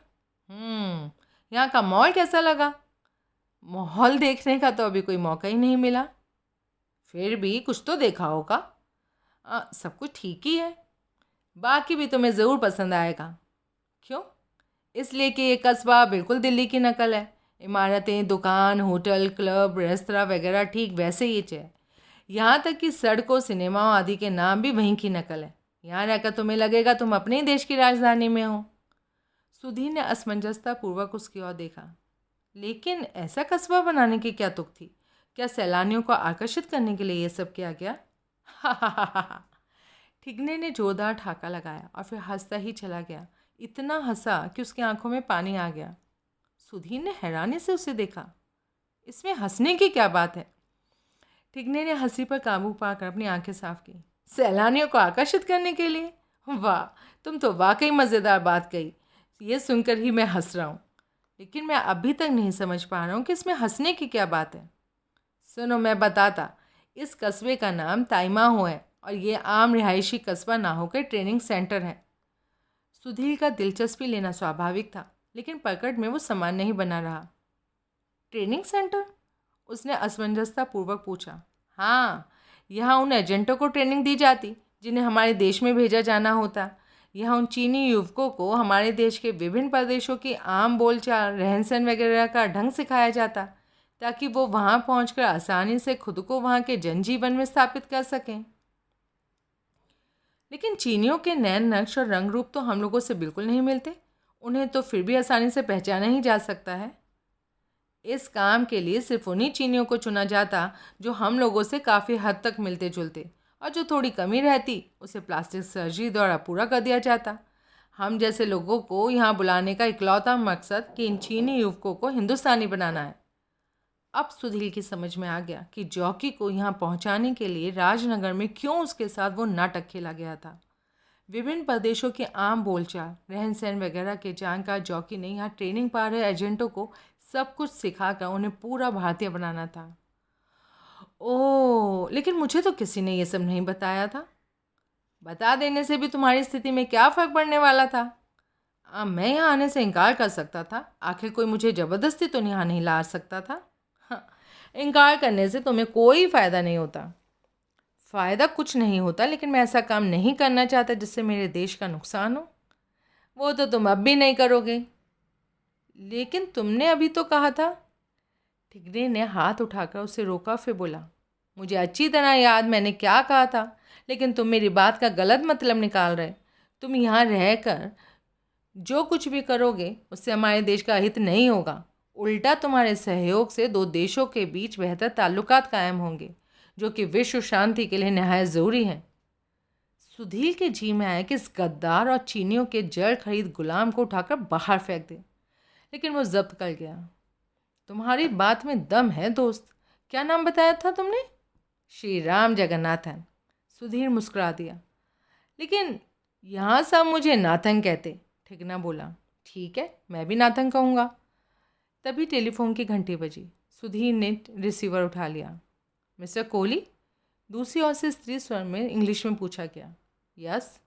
यहाँ का माहौल कैसा लगा? माहौल देखने का तो अभी कोई मौका ही नहीं मिला। फिर भी कुछ तो देखा होगा। सब कुछ ठीक ही है। बाकी भी तुम्हें ज़रूर पसंद आएगा। क्यों? इसलिए कि ये कस्बा बिल्कुल दिल्ली की नकल है। इमारतें, दुकान, होटल, क्लब, रेस्तरा वगैरह ठीक वैसे ही है। यहाँ तक कि सड़कों, सिनेमाओं आदि के नाम भी वहीं की नकल है। यहाँ रहकर तुम्हें लगेगा तुम अपने ही देश की राजधानी में हो। सुधीर ने असमंजसता पूर्वक उसकी ओर देखा। लेकिन ऐसा कस्बा बनाने की क्या तुक थी? क्या सैलानियों को आकर्षित करने के लिए ये सब किया गया? ठिगने ने जोरदार ठाका लगाया और फिर हंसता ही चला गया। इतना हंसा कि उसकी आंखों में पानी आ गया। सुधीर ने हैरानी से उसे देखा। इसमें हंसने की क्या बात है? ठिगने ने हंसी पर काबू पाकर अपनी आंखें साफ की। सैलानियों को आकर्षित करने के लिए? वाह, तुम तो वाकई मज़ेदार बात कही। ये सुनकर ही मैं हंस रहा हूँ, लेकिन मैं अभी तक नहीं समझ पा रहा हूँ कि इसमें हंसने की क्या बात है। सुनो, मैं बताता। इस कस्बे का नाम ताइमाहो है और ये आम रिहायशी कस्बा ना होकर ट्रेनिंग सेंटर है। सुधीर का दिलचस्पी लेना स्वाभाविक था, लेकिन प्रकट में वो समान नहीं बना रहा। Training centre? उसने असमंजसता पूर्वक पूछा। हाँ, यहाँ उन एजेंटों को ट्रेनिंग दी जाती जिन्हें हमारे देश में भेजा जाना होता। यहाँ उन चीनी युवकों को हमारे देश के विभिन्न प्रदेशों की आम बोलचाल, रहन सहन वगैरह का ढंग सिखाया जाता, ताकि वो वहाँ पहुँचकर आसानी से खुद को वहाँ के जनजीवन में स्थापित कर सकें। लेकिन चीनियों के नैन नक्श और रंग रूप तो हम लोगों से बिल्कुल नहीं मिलते। उन्हें तो फिर भी आसानी से पहचाना ही जा सकता है। इस काम के लिए सिर्फ उन्हीं चीनियों को चुना जाता जो हम लोगों से काफ़ी हद तक मिलते जुलते, और जो थोड़ी कमी रहती उसे प्लास्टिक सर्जरी द्वारा पूरा कर दिया जाता। हम जैसे लोगों को यहाँ बुलाने का इकलौता मकसद कि इन चीनी युवकों को हिंदुस्तानी बनाना है। अब सुधीर की समझ में आ गया कि जॉकी को यहाँ पहुँचाने के लिए राजनगर में क्यों उसके साथ वो नाटक खेला गया था। विभिन्न प्रदेशों के आम बोलचाल, रहन सहन वगैरह के जानकार जॉकी ने यहाँ ट्रेनिंग पा रहे एजेंटों को सब कुछ सिखाकर उन्हें पूरा भारतीय बनाना था। ओह, लेकिन मुझे तो किसी ने ये सब नहीं बताया था। बता देने से भी तुम्हारी स्थिति में क्या फ़र्क पड़ने वाला था? मैं यहाँ आने से इनकार कर सकता था। आखिर कोई मुझे ज़बरदस्ती तो यहाँ नहीं ला सकता था। हाँ, इनकार करने से तुम्हें कोई फ़ायदा नहीं होता। फ़ायदा कुछ नहीं होता, लेकिन मैं ऐसा काम नहीं करना चाहता जिससे मेरे देश का नुकसान हो। वो तो तुम अब भी नहीं करोगे। लेकिन तुमने अभी तो कहा था। ठिगरे ने हाथ उठाकर उसे रोका, फिर बोला, मुझे अच्छी तरह याद मैंने क्या कहा था, लेकिन तुम मेरी बात का गलत मतलब निकाल रहे। तुम यहाँ रहकर जो कुछ भी करोगे उससे हमारे देश का हित नहीं होगा। उल्टा तुम्हारे सहयोग से दो देशों के बीच बेहतर ताल्लुकात कायम होंगे, जो कि विश्व शांति के लिए नहायत ज़रूरी हैं। सुधीर के जी में आया कि इस गद्दार और चीनियों के जड़ खरीद गुलाम को उठाकर बाहर फेंक दे, लेकिन वो जब्त कर गया। तुम्हारी बात में दम है दोस्त। क्या नाम बताया था तुमने? श्री राम जगन्नाथन। सुधीर मुस्कुरा दिया। लेकिन यहाँ सब मुझे नाथन कहते। ठिगना बोला। ठीक है, मैं भी नाथन कहूँगा। तभी टेलीफोन की घंटी बजी। सुधीर ने रिसीवर उठा लिया। मिस्टर कोहली? दूसरी ओर से स्त्री स्वर में इंग्लिश में पूछा गया। यस,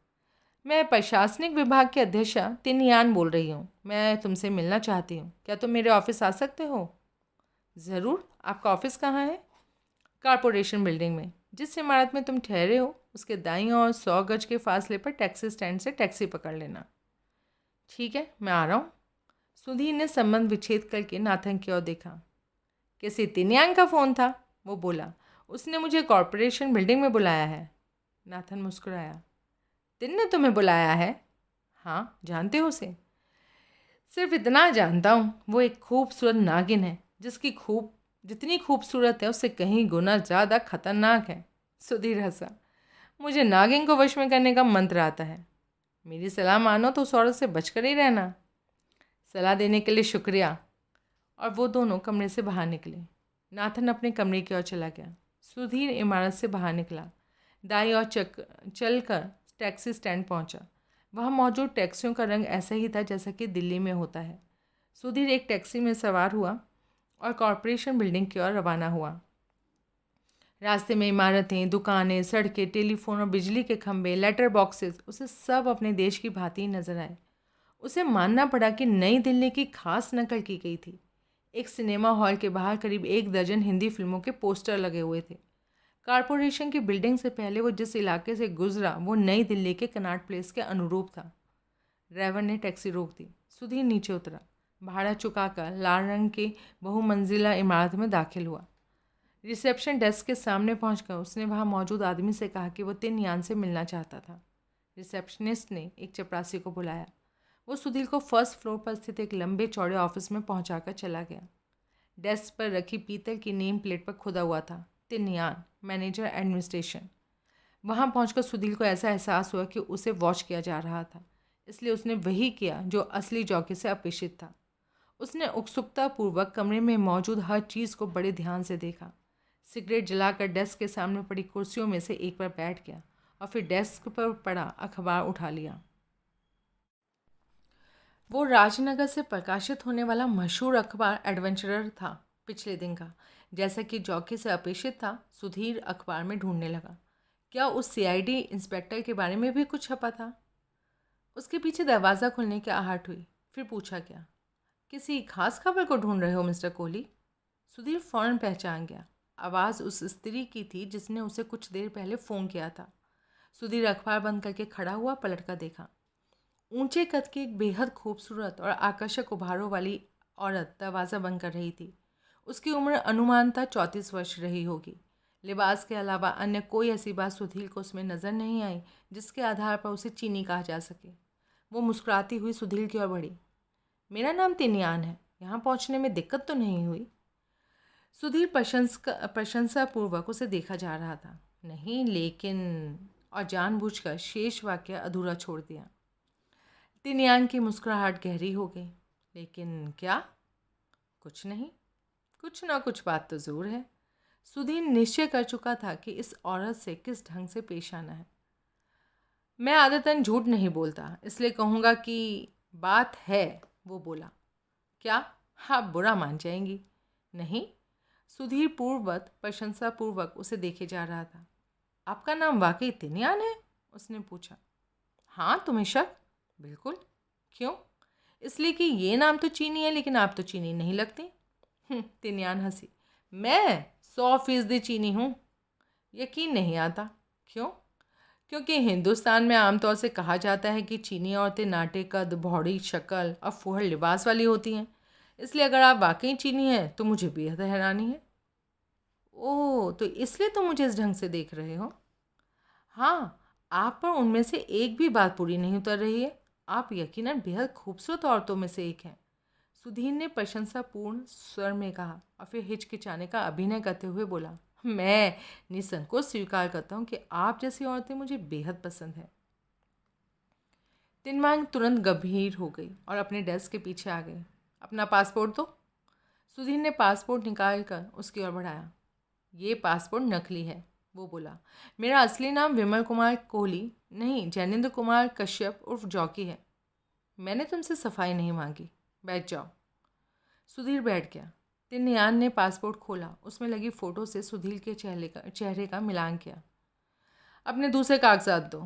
मैं प्रशासनिक विभाग की अध्यक्षा तिनयान बोल रही हूँ। मैं तुमसे मिलना चाहती हूँ। क्या तुम मेरे ऑफिस आ सकते हो? ज़रूर। आपका ऑफिस कहाँ है? कॉरपोरेशन बिल्डिंग में। जिस इमारत में तुम ठहरे हो उसके दाईं ओर 100 गज के फासले पर टैक्सी स्टैंड से टैक्सी पकड़ लेना। ठीक है, मैं आ रहा हूँ। सुधीर ने संबंध विच्छेद करके नाथन की ओर देखा। किसी तिनयान का फ़ोन था? वो बोला। उसने मुझे कॉरपोरेशन बिल्डिंग में बुलाया है। नाथन मुस्कुराया। तिन ने तुम्हें बुलाया है? हाँ, जानते हो उसे? सिर्फ इतना जानता हूँ, वो एक खूबसूरत नागिन है, जितनी खूबसूरत है उससे कहीं गुना ज़्यादा खतरनाक है। सुधीर हंसा। मुझे नागिन को वश में करने का मंत्र आता है। मेरी सलाह मानो तो उस औरत से बचकर ही रहना। सलाह देने के लिए शुक्रिया। और वो दोनों कमरे से बाहर निकले। नाथन अपने कमरे की ओर चला गया। सुधीर इमारत से बाहर निकला, दाईं ओर चल कर टैक्सी स्टैंड पहुंचा। वहाँ मौजूद टैक्सियों का रंग ऐसा ही था जैसा कि दिल्ली में होता है। सुधीर एक टैक्सी में सवार हुआ और कॉरपोरेशन बिल्डिंग की ओर रवाना हुआ। रास्ते में इमारतें, दुकानें, सड़कें, टेलीफोन और बिजली के खंभे, लेटर बॉक्सेस उसे सब अपने देश की भांति नजर आए। उसे मानना पड़ा कि नई दिल्ली की खास नकल की गई थी। एक सिनेमा हॉल के बाहर करीब 1 दर्जन हिंदी फिल्मों के पोस्टर लगे हुए थे। कॉरपोरेशन की बिल्डिंग से पहले वो जिस इलाके से गुजरा वो नई दिल्ली के कनॉट प्लेस के अनुरूप था। ड्राइवर ने टैक्सी रोक दी। सुधीर नीचे उतरा, भाड़ा चुकाकर लाल रंग की बहुमंजिला इमारत में दाखिल हुआ। रिसेप्शन डेस्क के सामने पहुंचकर उसने वहां मौजूद आदमी से कहा कि वो तिन यान से मिलना चाहता था। रिसेप्शनिस्ट ने एक चपरासी को बुलाया। वो सुधीर को फर्स्ट फ्लोर पर स्थित एक लंबे चौड़े ऑफिस में पहुंचाकर चला गया। डेस्क पर रखी पीतल की नेम प्लेट पर खुदा हुआ था, तिन यान, मैनेजर एडमिनिस्ट्रेशन। वहां पहुंचकर सुधीर को ऐसा एहसास हुआ कि उसे वॉच किया जा रहा था, इसलिए उसने वही किया जो असली जॉकी से अपेक्षित था। उसने उत्सुकतापूर्वक कमरे में मौजूद हर चीज़ को बड़े ध्यान से देखा। सिगरेट जलाकर डेस्क के सामने पड़ी कुर्सियों में से एक पर बैठ गया और फिर डेस्क पर पड़ा अखबार उठा लिया। वो राजनगर से प्रकाशित होने वाला मशहूर अखबार एडवेंचरर था, पिछले दिन का। जैसा कि जॉकी से अपेक्षित था, सुधीर अखबार में ढूंढने लगा। क्या उस सीआईडी इंस्पेक्टर के बारे में भी कुछ छपा था? उसके पीछे दरवाज़ा खुलने की आहट हुई। फिर पूछा, क्या किसी खास खबर को ढूंढ रहे हो मिस्टर कोहली? सुधीर फौरन पहचान गया। आवाज़ उस स्त्री की थी जिसने उसे कुछ देर पहले फ़ोन किया था। सुधीर अखबार बंद करके खड़ा हुआ, पलट कर देखा। ऊंचे कद की एक बेहद खूबसूरत और आकर्षक उभारों वाली औरत दरवाज़ा बंद कर रही थी। उसकी उम्र अनुमानतः 34 वर्ष रही होगी। लिबास के अलावा अन्य कोई ऐसी बात सुधीर को उसमें नज़र नहीं आई जिसके आधार पर उसे चीनी कहा जा सके। वो मुस्कुराती हुई सुधीर की ओर बढ़ी। मेरा नाम तिनयान है, यहाँ पहुँचने में दिक्कत तो नहीं हुई? सुधीर प्रशंसापूर्वक उसे देखा जा रहा था। नहीं, लेकिन, और जानबूझकर शेष वाक्य अधूरा छोड़ दिया। तिनयान की मुस्कुराहट गहरी हो गई। लेकिन क्या? कुछ नहीं, कुछ ना कुछ बात तो ज़रूर है। सुधीर निश्चय कर चुका था कि इस औरत से किस ढंग से पेश आना है। मैं आदतन झूठ नहीं बोलता, इसलिए कहूँगा कि बात है, वो बोला। क्या आप बुरा मान जाएंगी? नहीं। सुधीर पूर्ववत प्रशंसापूर्वक उसे देखे जा रहा था। आपका नाम वाकई तिनयान है? उसने पूछा। हाँ, तुम्हें शक? बिल्कुल। क्यों? इसलिए कि ये नाम तो चीनी है, लेकिन आप तो चीनी नहीं लगती। तिनयान हंसी। मैं 100% चीनी हूँ। यकीन नहीं आता। क्यों? क्योंकि हिंदुस्तान में आमतौर से कहा जाता है कि चीनी औरतें नाटे कद, भौड़ी शक्ल और फुहर लिबास वाली होती हैं। इसलिए अगर आप वाकई चीनी हैं तो मुझे बेहद हैरानी है। ओह, तो इसलिए तुम मुझे इस ढंग से देख रहे हो? हाँ, आप पर उनमें से एक भी बात पूरी नहीं उतर रही है। आप यकीनन बेहद खूबसूरत औरतों में से एक हैं। सुधीर ने प्रशंसापूर्ण स्वर में कहा और फिर हिचकिचाने का अभिनय करते हुए बोला, मैं निसंकोच स्वीकार करता हूँ कि आप जैसी औरतें मुझे बेहद पसंद है। तिनमांग तुरंत गंभीर हो गई और अपने डेस्क के पीछे आ गई। अपना पासपोर्ट दो। सुधीर ने पासपोर्ट निकाल कर उसकी ओर बढ़ाया। ये पासपोर्ट नकली है, वो बोला। मेरा असली नाम विमल कुमार कोहली नहीं, जैनेंद्र कुमार कश्यप उर्फ जॉकी है। मैंने तुमसे सफाई नहीं मांगी, बैठ जाओ। सुधीर बैठ गया। तिनयान ने पासपोर्ट खोला, उसमें लगी फ़ोटो से सुधीर के चेहरे का मिलान किया। अपने दूसरे कागजात दो।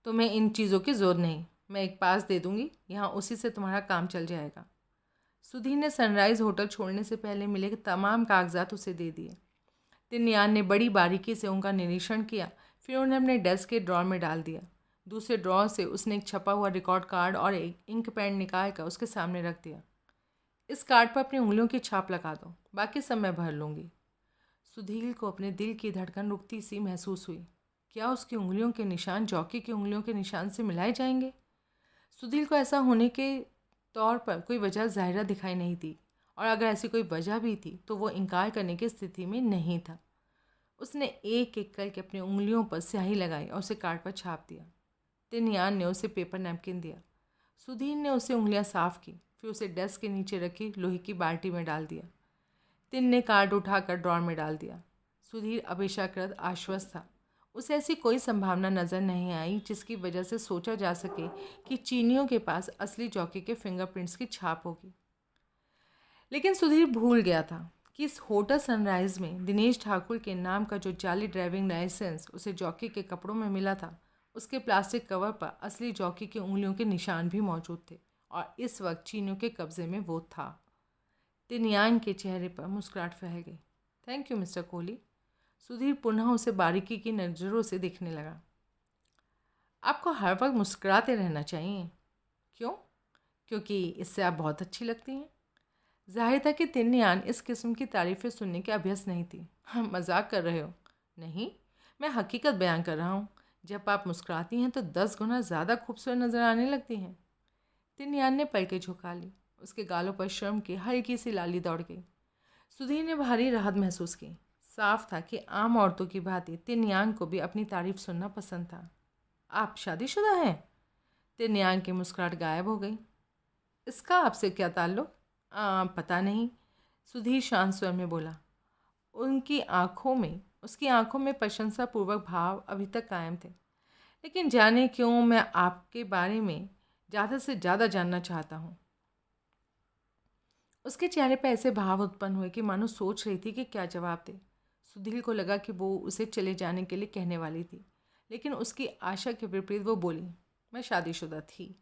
तुम्हें इन चीज़ों की ज़रूरत नहीं, मैं एक पास दे दूँगी, यहाँ उसी से तुम्हारा काम चल जाएगा। सुधीर ने सनराइज़ होटल छोड़ने से पहले मिले तमाम कागजात उसे दे दिए। तिनयान ने बड़ी बारीकी से उनका निरीक्षण किया, फिर उन्हें अपने डेस्क के ड्रॉर में डाल दिया। दूसरे ड्रॉर से उसने एक छपा हुआ रिकॉर्ड कार्ड और एक इंक पेन निकाल कर उसके सामने रख दिया। इस कार्ड पर अपनी उंगलियों की छाप लगा दो, बाकी सब मैं भर लूँगी। सुधीर को अपने दिल की धड़कन रुकती सी महसूस हुई। क्या उसकी उंगलियों के निशान जॉकी की उंगलियों के निशान से मिलाए जाएंगे? सुधीर को ऐसा होने के तौर पर कोई वजह ज़ाहिरा दिखाई नहीं दी, और अगर ऐसी कोई वजह भी थी तो वो इनकार करने की स्थिति में नहीं था। उसने एक एक करके अपनी उंगलियों पर स्याही लगाई और उसे कार्ड पर छाप दिया। तिनयान ने उसे पेपर नैपकिन दिया। सुधीर ने उसे उंगलियां साफ की, फिर उसे डेस्क के नीचे रखी लोहे की बाल्टी में डाल दिया। तिन ने कार्ड उठाकर ड्रॉर में डाल दिया। सुधीर अपेक्षाकृत आश्वस्त था। उसे ऐसी कोई संभावना नजर नहीं आई जिसकी वजह से सोचा जा सके कि चीनियों के पास असली जॉकी के फिंगरप्रिंट्स की छाप होगी। लेकिन सुधीर भूल गया था कि इस होटल सनराइज में दिनेश ठाकुर के नाम का जो जाली ड्राइविंग लाइसेंस उसे जॉकी के कपड़ों में मिला था, उसके प्लास्टिक कवर पर असली जॉकी की उंगलियों के निशान भी मौजूद थे और इस वक्त चीनियों के कब्जे में वो था। तिनयान के चेहरे पर मुस्कुराहट फैल गई। Thank you mister Kohli. Sudhir पुनः उसे बारीकी की नज़रों से देखने लगा। आपको हर वक्त मुस्कुराते रहना चाहिए। क्यों? क्योंकि इससे आप बहुत अच्छी लगती हैं। जाहिर था कि तिनयान इस किस्म की तारीफ़ें सुनने के अभ्यस्त नहीं थी। हम मजाक कर रहे हो? नहीं, मैं हकीकत बयान कर रहा हूँ। जब आप मुस्कुराती हैं तो 10 गुना ज़्यादा खूबसूरत नज़र आने लगती हैं। तिनयान ने पलकें झुका ली। उसके गालों पर शर्म की हल्की सी लाली दौड़ गई। सुधीर ने भारी राहत महसूस की। साफ था कि आम औरतों की भांति तिनयान को भी अपनी तारीफ सुनना पसंद था। आप शादीशुदा हैं? तिनयान की मुस्कुराहट गायब हो गई। इसका आपसे क्या ताल्लुक? पता नहीं, सुधीर शांत स्वर में बोला। उसकी आंखों में प्रशंसापूर्वक भाव अभी तक कायम थे। लेकिन जाने क्यों मैं आपके बारे में ज़्यादा से ज़्यादा जानना चाहता हूँ। उसके चेहरे पर ऐसे भाव उत्पन्न हुए कि मानो सोच रही थी कि क्या जवाब दे। सुधीर को लगा कि वो उसे चले जाने के लिए कहने वाली थी, लेकिन उसकी आशा के विपरीत वो बोली, मैं शादीशुदा थी?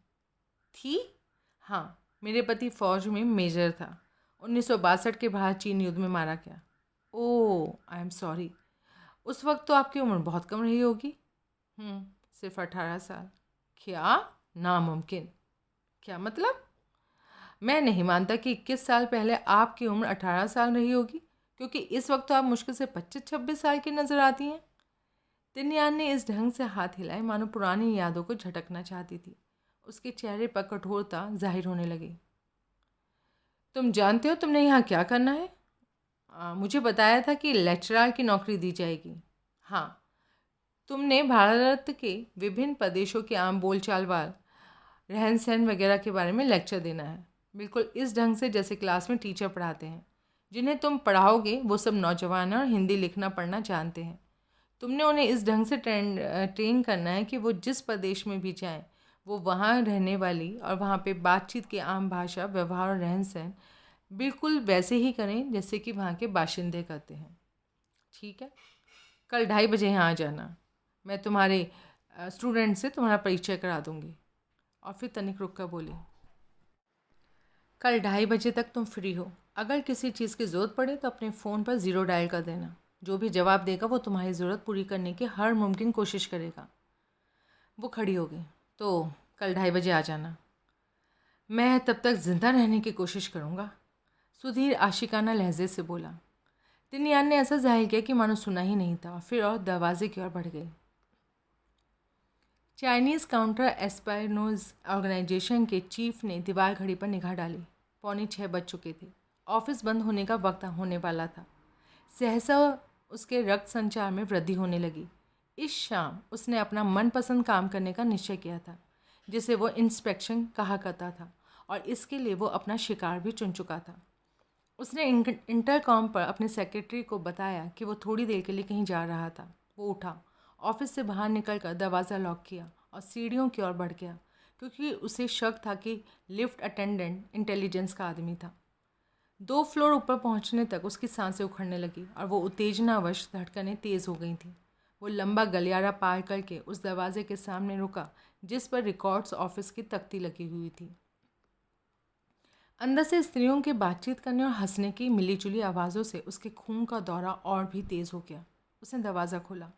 हाँ, मेरे पति फौज में मेजर था। 1962 के भारत चीन युद्ध में मारा गया। ओह, आई एम सॉरी। उस वक्त तो आपकी उम्र बहुत कम रही होगी। सिर्फ 18 साल। क्या? नामुमकिन। क्या मतलब? मैं नहीं मानता कि 21 साल पहले आपकी उम्र 18 साल रही होगी, क्योंकि इस वक्त तो आप मुश्किल से 25-26 साल की नज़र आती हैं। तिनयान ने इस ढंग से हाथ हिलाए मानो पुरानी यादों को झटकना चाहती थी। उसके चेहरे पर कठोरता जाहिर होने लगी। तुम जानते हो तुमने यहाँ क्या करना है? मुझे बताया था कि लेक्चरर की नौकरी दी जाएगी। हाँ, तुमने भारत के विभिन्न प्रदेशों के आम बोलचाल रहन सहन वगैरह के बारे में लेक्चर देना है, बिल्कुल इस ढंग से जैसे क्लास में टीचर पढ़ाते हैं। जिन्हें तुम पढ़ाओगे वो सब नौजवान हैं और हिंदी लिखना पढ़ना जानते हैं। तुमने उन्हें इस ढंग से ट्रेन करना है कि वो जिस प्रदेश में भी जाएं, वो वहाँ रहने वाली और वहाँ पे बातचीत की आम भाषा, व्यवहार और रहन सहन बिल्कुल वैसे ही करें जैसे कि वहाँ के बाशिंदे करते हैं। ठीक है, कल 2:30 बजे यहाँ आ जाना। मैं तुम्हारे स्टूडेंट से तुम्हारा परिचय करा दूँगी। और फिर तनिक रुक कर बोली, कल 2:30 बजे तक तुम फ्री हो। अगर किसी चीज़ की ज़रूरत पड़े तो अपने फ़ोन पर 0 डायल कर देना। जो भी जवाब देगा वो तुम्हारी ज़रूरत पूरी करने की हर मुमकिन कोशिश करेगा। वो खड़ी हो गई। तो कल 2:30 बजे आ जाना। मैं तब तक ज़िंदा रहने की कोशिश करूँगा, सुधीर आशिकाना लहजे से बोला। तिनयान ने ऐसा जाहिर किया कि मानो सुना ही नहीं था, फिर और दरवाजे की ओर बढ़ गई। चाइनीज़ काउंटर एस्पायनोज ऑर्गेनाइजेशन के चीफ ने दीवार घड़ी पर निगाह डाली। 5:45 बज चुके थे। ऑफिस बंद होने का वक्त होने वाला था। सहसा उसके रक्त संचार में वृद्धि होने लगी। इस शाम उसने अपना मनपसंद काम करने का निश्चय किया था, जिसे वो इंस्पेक्शन कहा करता था, और इसके लिए वो अपना शिकार भी चुन चुका था। उसने इंटरकॉम पर अपने सेक्रेटरी को बताया कि वो थोड़ी देर के लिए कहीं जा रहा था। वो उठा, ऑफिस से बाहर निकलकर दरवाज़ा लॉक किया और सीढ़ियों की ओर बढ़ गया, क्योंकि उसे शक था कि लिफ्ट अटेंडेंट इंटेलिजेंस का आदमी था। 2 फ्लोर ऊपर पहुंचने तक उसकी सांसें उखड़ने लगी और वो उत्तेजनावश धड़कनें तेज़ हो गई थीं। वो लंबा गलियारा पार करके उस दरवाजे के सामने रुका जिस पर रिकॉर्ड्स ऑफिस की तख्ती लगी हुई थी। अंदर से स्त्रियों के बातचीत करने और हंसने की मिलीजुली आवाज़ों से उसके खून का दौरा और भी तेज़ हो गया। उसने दरवाज़ा खोला।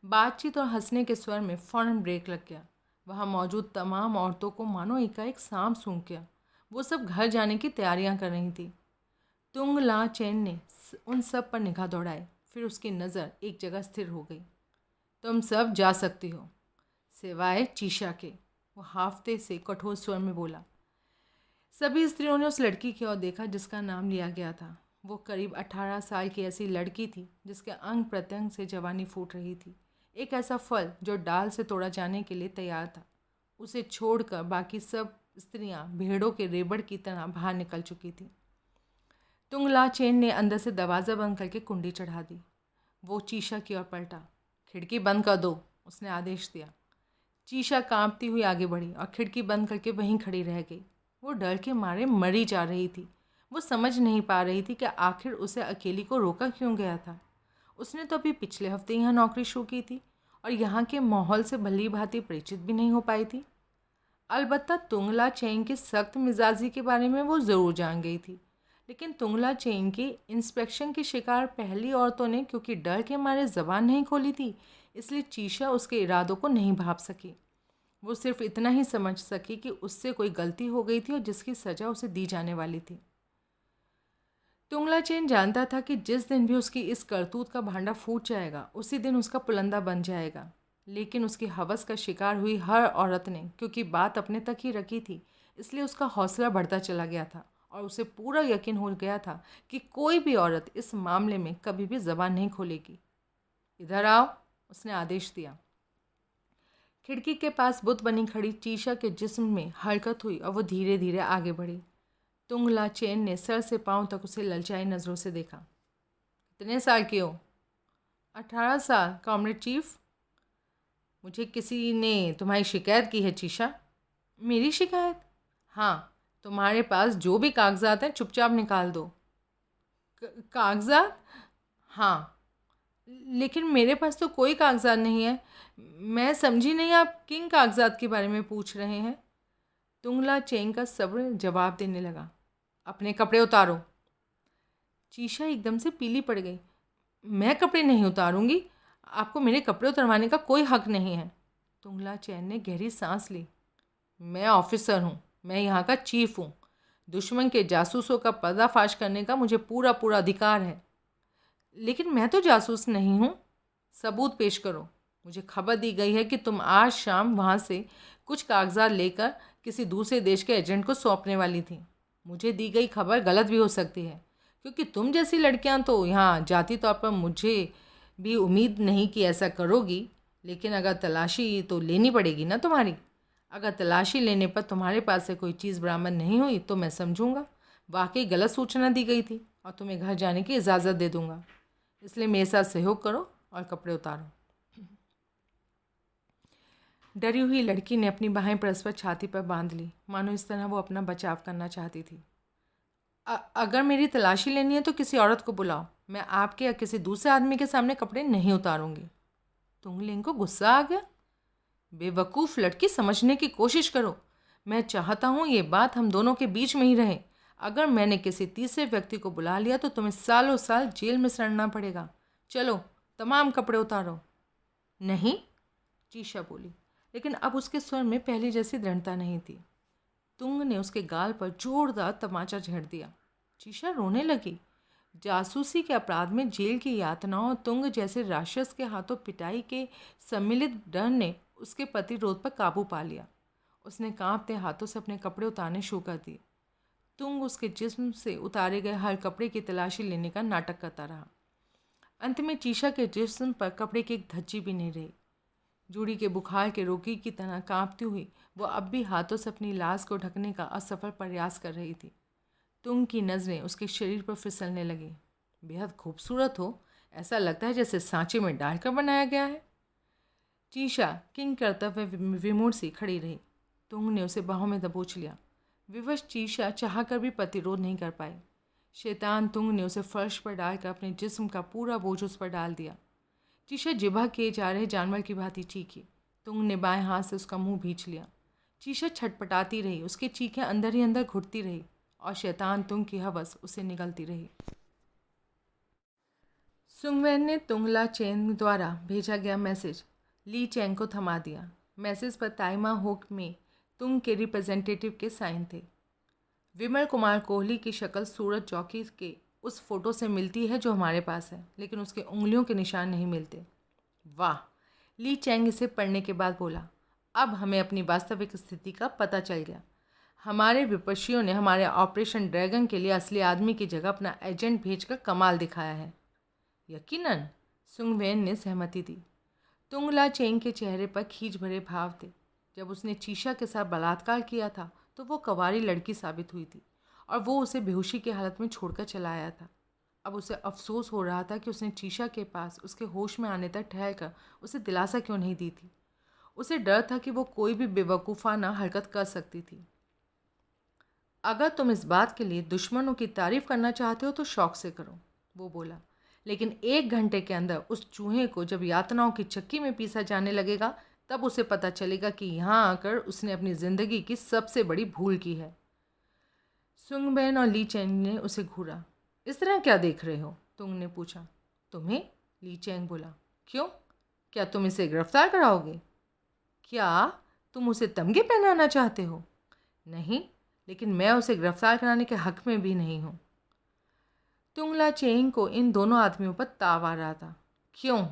बातचीत और हंसने के स्वर में फ़ौरन ब्रेक लग गया। वहाँ मौजूद तमाम औरतों को मानो एकाएक सांप सूंघ गया। वो सब घर जाने की तैयारियां कर रही थी। तुंग ला चैन ने उन सब पर निगाह दौड़ाई, फिर उसकी नज़र एक जगह स्थिर हो गई। तुम सब जा सकती हो, सिवाय चीशा के, वो हाफते से कठोर स्वर में बोला। सभी स्त्रियों ने उस लड़की की ओर देखा जिसका नाम लिया गया था। वो करीब 18 साल की ऐसी लड़की थी जिसके अंग प्रत्यंग से जवानी फूट रही थी। एक ऐसा फल जो डाल से तोड़ा जाने के लिए तैयार था। उसे छोड़कर बाकी सब स्त्रियां भेड़ों के रेबड़ की तरह बाहर निकल चुकी थीं। तुंगला चेन ने अंदर से दरवाज़ा बंद करके कुंडी चढ़ा दी। वो चीशा की ओर पलटा। खिड़की बंद कर दो, उसने आदेश दिया। चीशा कांपती हुई आगे बढ़ी और खिड़की बंद करके वहीं खड़ी रह गई। वो डर के मारे मरी जा रही थी। वो समझ नहीं पा रही थी कि आखिर उसे अकेली को रोका क्यों गया था। उसने तो अभी पिछले हफ्ते यहाँ नौकरी शुरू की थी और यहाँ के माहौल से भली भांति परिचित भी नहीं हो पाई थी। अलबत्ता तुंगला चेंग की सख्त मिजाजी के बारे में वो ज़रूर जान गई थी, लेकिन तुंगला चेंग की इंस्पेक्शन की शिकार पहली औरतों ने क्योंकि डर के मारे ज़बान नहीं खोली थी, इसलिए चीशा उसके इरादों को नहीं भांप सकी। वो सिर्फ इतना ही समझ सकी कि उससे कोई गलती हो गई थी और जिसकी सज़ा उसे दी जाने वाली थी। तुंगला चेन जानता था कि जिस दिन भी उसकी इस करतूत का भांडा फूट जाएगा, उसी दिन उसका पुलंदा बन जाएगा। लेकिन उसकी हवस का शिकार हुई हर औरत ने क्योंकि बात अपने तक ही रखी थी, इसलिए उसका हौसला बढ़ता चला गया था और उसे पूरा यकीन हो गया था कि कोई भी औरत इस मामले में कभी भी ज़बान नहीं खोलेगी। इधर आओ, उसने आदेश दिया। खिड़की के पास बुत बनी खड़ी चीशा के जिस्म में हरकत हुई और वो धीरे धीरे आगे बढ़ी। तुंगला चेन ने सर से पांव तक उसे ललचाई नज़रों से देखा। कितने साल की हो? 18 साल, कॉमरेड चीफ। मुझे किसी ने तुम्हारी शिकायत की है चीशा। मेरी शिकायत? हाँ, तुम्हारे पास जो भी कागजात हैं चुपचाप निकाल दो। कागजात? हाँ, लेकिन मेरे पास तो कोई कागजात नहीं है। मैं समझी नहीं आप किन कागजात के बारे में पूछ रहे हैं। तुंगला चेंग का सब्र जवाब देने लगा। अपने कपड़े उतारो। चीशा एकदम से पीली पड़ गई। मैं कपड़े नहीं उतारूंगी, आपको मेरे कपड़े उतरवाने का कोई हक नहीं है। तुंगला चेन ने गहरी सांस ली। मैं ऑफिसर हूँ, मैं यहाँ का चीफ हूँ। दुश्मन के जासूसों का पर्दाफाश करने का मुझे पूरा पूरा अधिकार है। लेकिन मैं तो जासूस नहीं हूँ। सबूत पेश करो। मुझे खबर दी गई है कि तुम आज शाम वहाँ से कुछ कागजात लेकर किसी दूसरे देश के एजेंट को सौंपने वाली थी। मुझे दी गई खबर गलत भी हो सकती है, क्योंकि तुम जैसी लड़कियाँ तो यहाँ जाती तौर पर मुझे भी उम्मीद नहीं कि ऐसा करोगी। लेकिन अगर तलाशी तो लेनी पड़ेगी ना तुम्हारी। अगर तलाशी लेने पर तुम्हारे पास से कोई चीज़ बरामद नहीं हुई तो मैं समझूंगा वाकई गलत सूचना दी गई थी और तुम्हें घर जाने की इजाज़त दे दूंगा। इसलिए मेरे साथ सहयोग करो और कपड़े उतारो। डरी हुई लड़की ने अपनी बाहें परस्पर छाती पर बांध ली, मानो इस तरह वो अपना बचाव करना चाहती थी। अगर मेरी तलाशी लेनी है तो किसी औरत को बुलाओ। मैं आपके या किसी दूसरे आदमी के सामने कपड़े नहीं उतारूंगी। तुंगलिंग को गुस्सा आ गया। बेवकूफ़ लड़की, समझने की कोशिश करो। मैं चाहता हूँ ये बात हम दोनों के बीच में ही रहे। अगर मैंने किसी तीसरे व्यक्ति को बुला लिया तो तुम्हें सालों साल जेल में सड़ना पड़ेगा। चलो, तमाम कपड़े उतारो। नहीं, चीशा बोली, लेकिन अब उसके स्वर में पहले जैसी दृढ़ता नहीं थी। तुंग ने उसके गाल पर जोरदार तमाचा झेड़ दिया। चीशा रोने लगी। जासूसी के अपराध में जेल की यातनाओं और तुंग जैसे राक्षस के हाथों पिटाई के सम्मिलित डर ने उसके प्रतिरोध पर काबू पा लिया। उसने कांपते हाथों से अपने कपड़े उतारने शुरू कर दिए। तुंग उसके जिस्म से उतारे गए हर कपड़े की तलाशी लेने का नाटक करता रहा। अंत में चीशा के जिस्म पर कपड़े की एक धज्जी भी नहीं रही। जूड़ी के बुखार के रोगी की तरह कांपती हुई वो अब भी हाथों से अपनी लाश को ढकने का असफल प्रयास कर रही थी। तुंग की नज़रें उसके शरीर पर फिसलने लगी। बेहद खूबसूरत हो, ऐसा लगता है जैसे सांचे में डालकर बनाया गया है। चीशा किंग कर्तव्य विमूढ़ सी खड़ी रही। तुंग ने उसे बाहों में दबोच लिया। विवश चीशा चाहकर भी प्रतिरोध नहीं कर पाई। शैतान तुंग ने उसे फर्श पर डालकर अपने जिस्म का पूरा बोझ उस पर डाल दिया। चीशा जिभा किए जा रहे जानवर की भांति चीखी। तुंग ने बाएं हाथ से उसका मुंह भींच लिया। चीशा छटपटाती रही, उसकी चीखें अंदर ही अंदर घुटती रही और शैतान तुंग की हवस उसे निगलती रही। सुंगवेन ने तुंगला चेन द्वारा भेजा गया मैसेज ली चैंग को थमा दिया। मैसेज पर ताइमा होक में तुंग के रिप्रेजेंटेटिव के साइन थे। विमल कुमार कोहली की शक्ल सूरज चौकी के उस फोटो से मिलती है जो हमारे पास है, लेकिन उसके उंगलियों के निशान नहीं मिलते। वाह, ली चैंग इसे पढ़ने के बाद बोला। अब हमें अपनी वास्तविक स्थिति का पता चल गया। हमारे विपक्षियों ने हमारे ऑपरेशन ड्रैगन के लिए असली आदमी की जगह अपना एजेंट भेजकर कमाल दिखाया है। यकीनन, सुंगवेन ने सहमति दी। तुंगला चेंग के चेहरे पर खींच भरे भाव थे। जब उसने चीशा के साथ बलात्कार किया था तो वो कवारी लड़की साबित हुई थी और वो उसे बेहोशी की हालत में छोड़कर चला आया था। अब उसे अफसोस हो रहा था कि उसने चीशा के पास उसके होश में आने तक ठहर कर उसे दिलासा क्यों नहीं दी थी। उसे डर था कि वो कोई भी बेवकूफ़ाना हरकत कर सकती थी। अगर तुम इस बात के लिए दुश्मनों की तारीफ़ करना चाहते हो तो शौक से करो, वो बोला, लेकिन 1 घंटे के अंदर उस चूहे को जब यातनाओं की चक्की में पीसा जाने लगेगा तब उसे पता चलेगा कि यहाँ आकर उसने अपनी ज़िंदगी की सबसे बड़ी भूल की है। सुंगबेन और ली चेंग ने उसे घूरा। इस तरह क्या देख रहे हो? तुंग ने पूछा। तुम्हें? ली चेंग बोला। क्यों? क्या तुम इसे गिरफ्तार कराओगे? क्या तुम उसे तमगे पहनाना चाहते हो? नहीं, लेकिन मैं उसे गिरफ्तार कराने के हक में भी नहीं हूँ। तुंगला चेंग को इन दोनों आदमियों पर ताव आ रहा था। क्यों?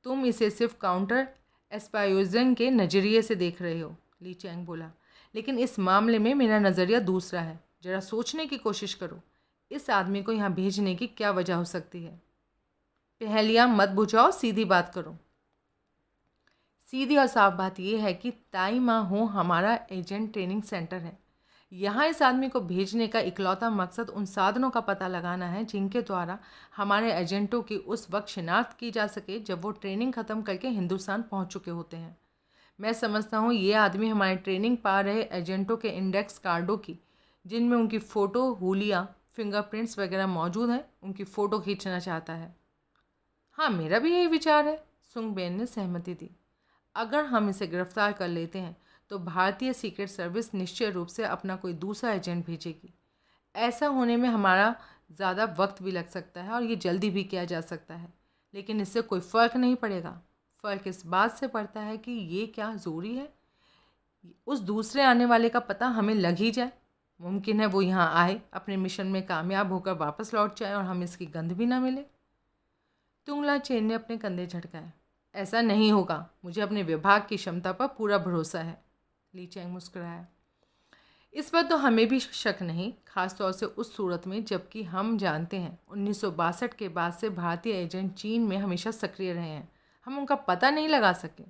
तुम इसे सिर्फ काउंटर एस्पायोजन के नज़रिए से देख रहे हो, ली चैंग बोला, लेकिन इस मामले में मेरा नज़रिया दूसरा है। ज़रा सोचने की कोशिश करो, इस आदमी को यहाँ भेजने की क्या वजह हो सकती है? पहेलियाँ मत बुझाओ, सीधी बात करो। सीधी और साफ बात यह है कि ताई मा हो हमारा एजेंट ट्रेनिंग सेंटर है। यहाँ इस आदमी को भेजने का इकलौता मकसद उन साधनों का पता लगाना है जिनके द्वारा हमारे एजेंटों की उस वक्त शिनाख्त की जा सके जब वो ट्रेनिंग ख़त्म करके हिंदुस्तान पहुँच चुके होते हैं। मैं समझता हूँ ये आदमी हमारे ट्रेनिंग पा रहे एजेंटों के इंडेक्स कार्डों की, जिनमें उनकी फ़ोटो, हुलिया, फिंगरप्रिंट्स वगैरह मौजूद हैं, उनकी फ़ोटो खींचना चाहता है। हाँ, मेरा भी यही विचार है, सुंगबेन ने सहमति दी। अगर हम इसे गिरफ्तार कर लेते हैं तो भारतीय सीक्रेट सर्विस निश्चय रूप से अपना कोई दूसरा एजेंट भेजेगी। ऐसा होने में हमारा ज़्यादा वक्त भी लग सकता है और ये जल्दी भी किया जा सकता है, लेकिन इससे कोई फ़र्क नहीं पड़ेगा। फ़र्क इस बात से पड़ता है कि ये क्या ज़रूरी है उस दूसरे आने वाले का पता हमें लग ही जाए। मुमकिन है वो यहाँ आए, अपने मिशन में कामयाब होकर वापस लौट जाए और हमें इसकी गंध भी ना मिले। तुंगला चेन ने अपने कंधे झटकाए। ऐसा नहीं होगा, मुझे अपने विभाग की क्षमता पर पूरा भरोसा है, ली चैंग मुस्कुराया। इस पर तो हमें भी शक नहीं, खासतौर से उस सूरत में जबकि हम जानते हैं 1962 के बाद से भारतीय एजेंट चीन में हमेशा सक्रिय रहे हैं, हम उनका पता नहीं लगा सके।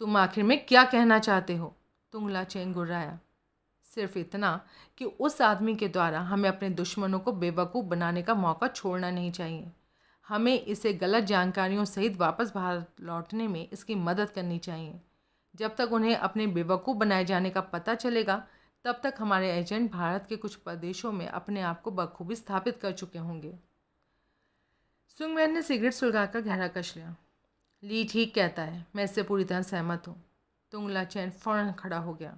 तुम आखिर में क्या कहना चाहते हो? तुंगला चेंग गुर्राया। सिर्फ इतना कि उस आदमी के द्वारा हमें अपने दुश्मनों को बेवकूफ़ बनाने का मौका छोड़ना नहीं चाहिए। हमें इसे गलत जानकारियों सहित वापस भारत लौटने में इसकी मदद करनी चाहिए। जब तक उन्हें अपने बेवकूफ़ बनाए जाने का पता चलेगा तब तक हमारे एजेंट भारत के कुछ प्रदेशों में अपने आप को बखूबी स्थापित कर चुके होंगे। सुंगमैन ने सिगरेट सुलगाकर गहरा कश लिया। ली ठीक कहता है, मैं इससे पूरी तरह सहमत हूँ। तुंगला चैन फौरन खड़ा हो गया।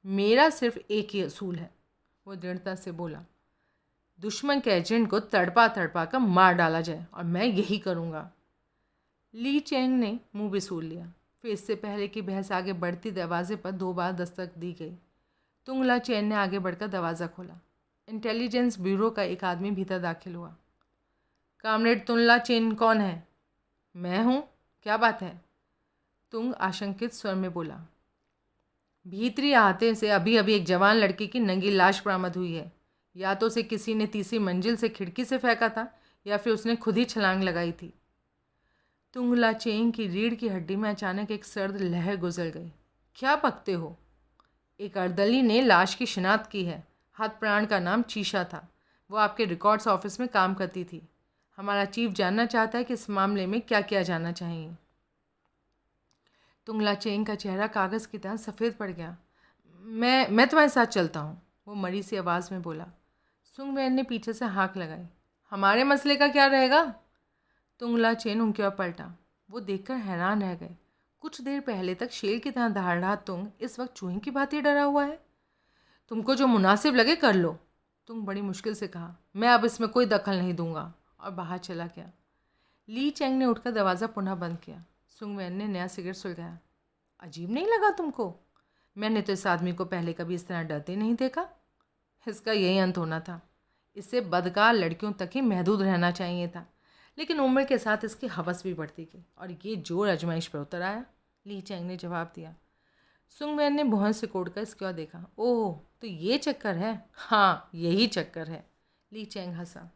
मेरा सिर्फ एक ही असूल है, वो दृढ़ता से बोला। दुश्मन के एजेंट को तड़पा तड़पा कर मार डाला जाए और मैं यही करूँगा। ली चैंग ने मुंह बिसूर लिया। फिर इससे पहले कि बहस आगे बढ़ती दरवाजे पर 2 बार दस्तक दी गई। तुंगला चैन ने आगे बढ़कर दरवाज़ा खोला। इंटेलिजेंस ब्यूरो का एक आदमी भीतर दाखिल हुआ। कामरेड तुंगला चैन कौन है? मैं हूँ, क्या बात है? तुंग आशंकित स्वर में बोला। भीतरी आते से अभी अभी एक जवान लड़की की नंगी लाश बरामद हुई है। या तो उसे किसी ने तीसरी मंजिल से खिड़की से फेंका था या फिर उसने खुद ही छलांग लगाई थी। तुंगला चेंग की रीढ़ की हड्डी में अचानक एक सर्द लहर गुजर गई। क्या पकते हो? एक अर्दली ने लाश की शिनाख्त की है। हत प्राण का नाम चीशा था। वो आपके रिकॉर्ड्स ऑफिस में काम करती थी। हमारा चीफ जानना चाहता है कि इस मामले में क्या किया जाना चाहिए। तुंगला चेंग का चेहरा कागज़ की तरह सफ़ेद पड़ गया। मैं तुम्हारे साथ चलता हूँ, वो मरी सी आवाज़ में बोला। सुंगमैन ने पीछे से हाँक लगाई। हमारे मसले का क्या रहेगा? तुंगला चेन उनकी ओर पलटा। वो देखकर हैरान रह गए। कुछ देर पहले तक शेर की तरह दहाड़ रहा तुंग इस वक्त चूहे की भांति डरा हुआ है। तुमको जो मुनासिब लगे कर लो, तुंग बड़ी मुश्किल से कहा। मैं अब इसमें कोई दखल नहीं दूंगा, और बाहर चला गया। ली चैंग ने उठकर दरवाज़ा पुनः बंद किया। सुंगमैन ने नया सिगरेट सुलगाया। अजीब नहीं लगा तुमको? मैंने तो इस आदमी को पहले कभी इस तरह डरते नहीं देखा। इसका यही अंत होना था। इससे बदकार लड़कियों तक ही महदूद रहना चाहिए था, लेकिन उम्र के साथ इसकी हवस भी बढ़ती गई और ये जोर आजमाइश पर उतर आया, ली चैंग ने जवाब दिया। सुंगमैन ने भौं से कोड़कर इसकी ओर देखा। ओह, तो ये चक्कर है? हाँ, यही चक्कर है, ली चैंग हंसा।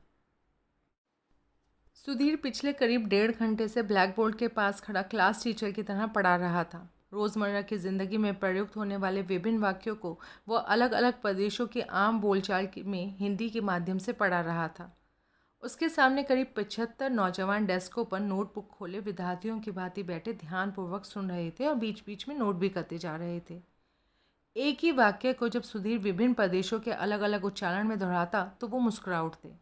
सुधीर पिछले करीब 1.5 घंटे से ब्लैक बोर्ड के पास खड़ा क्लास टीचर की तरह पढ़ा रहा था। रोज़मर्रा की ज़िंदगी में प्रयुक्त होने वाले विभिन्न वाक्यों को वह अलग अलग प्रदेशों की आम बोलचाल में हिंदी के माध्यम से पढ़ा रहा था। उसके सामने करीब 75 नौजवान डेस्कों पर नोटबुक खोले विद्यार्थियों की भांति बैठे ध्यानपूर्वक सुन रहे थे और बीच बीच में नोट भी करते जा रहे थे। एक ही वाक्य को जब सुधीर विभिन्न प्रदेशों के अलग अलग उच्चारण में दोहराता तो वो मुस्कुरा उठते।